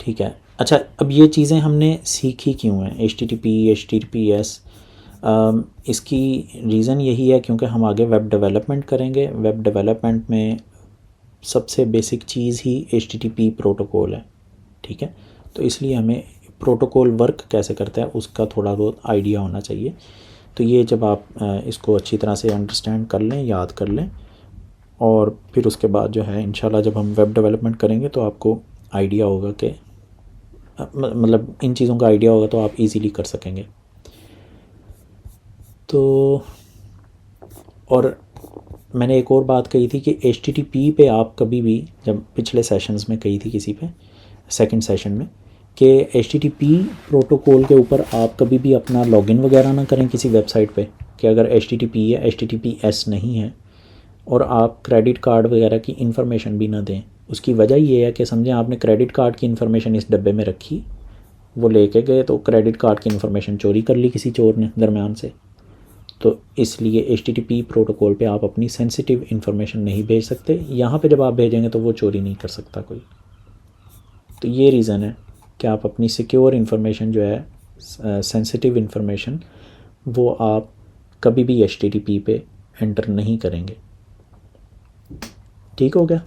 A: ठीक है, अच्छा अब ये चीज़ें हमने सीखी क्यों हैं, HTTPS। इसकी रीज़न यही है क्योंकि हम आगे वेब डेवलपमेंट करेंगे। वेब डेवलपमेंट में सबसे बेसिक चीज़ ही HTTP प्रोटोकॉल है। ठीक है, तो इसलिए हमें प्रोटोकॉल वर्क कैसे करता है उसका थोड़ा बहुत आइडिया होना चाहिए। तो ये जब आप इसको अच्छी तरह से अंडरस्टैंड कर लें, याद कर लें, और फिर उसके बाद जो है इंशाल्लाह जब हम वेब डेवलपमेंट करेंगे तो आपको आइडिया होगा कि मतलब इन चीज़ों का आइडिया होगा तो आप इजीली कर सकेंगे। तो और मैंने एक और बात कही थी कि HTTP पे आप कभी भी, जब पिछले सेशंस में कही थी किसी पे सेकंड सेशन में, कि HTTP प्रोटोकॉल के ऊपर आप कभी भी अपना लॉगिन वगैरह ना करें किसी वेबसाइट पे, कि अगर HTTP या HTTPS नहीं है और आप क्रेडिट कार्ड वगैरह की इन्फॉर्मेशन भी ना दें। उसकी वजह ये है कि समझें आपने क्रेडिट कार्ड की इन्फॉर्मेशन इस डब्बे में रखी, वो लेके गए तो क्रेडिट कार्ड की इन्फॉर्मेशन चोरी कर ली किसी चोर ने दरमियान से। तो इसलिए HTTP प्रोटोकॉल पे आप अपनी सेंसिटिव इन्फॉर्मेशन नहीं भेज सकते। यहाँ पे जब आप भेजेंगे तो वो चोरी नहीं कर सकता कोई। तो ये रीज़न है कि आप अपनी सिक्योर इन्फॉर्मेशन जो है, सेंसिटिव इन्फॉर्मेशन, वो आप कभी भी HTTP पे एंटर नहीं करेंगे। ठीक हो गया,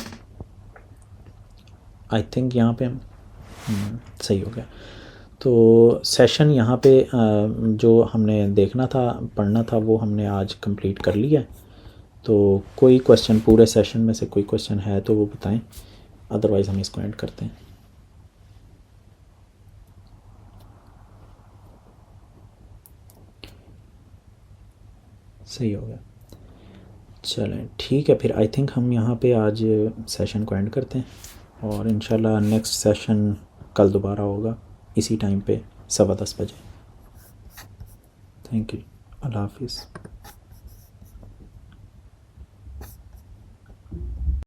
A: आई थिंक यहाँ पे हम सही हो गया। तो सेशन यहाँ पे जो हमने देखना था, पढ़ना था, वो हमने आज कंप्लीट कर लिया। तो कोई क्वेश्चन पूरे सेशन में से कोई क्वेश्चन है तो वो बताएं, अदरवाइज़ हम इसको एंड करते हैं। सही हो गया, चलें ठीक है, फिर आई थिंक हम यहाँ पे आज सेशन को एंड करते हैं और इंशाल्लाह नेक्स्ट सेशन कल दोबारा होगा इसी टाइम पे 10:15 बजे। थैंक यू, अल्लाह हाफिज़।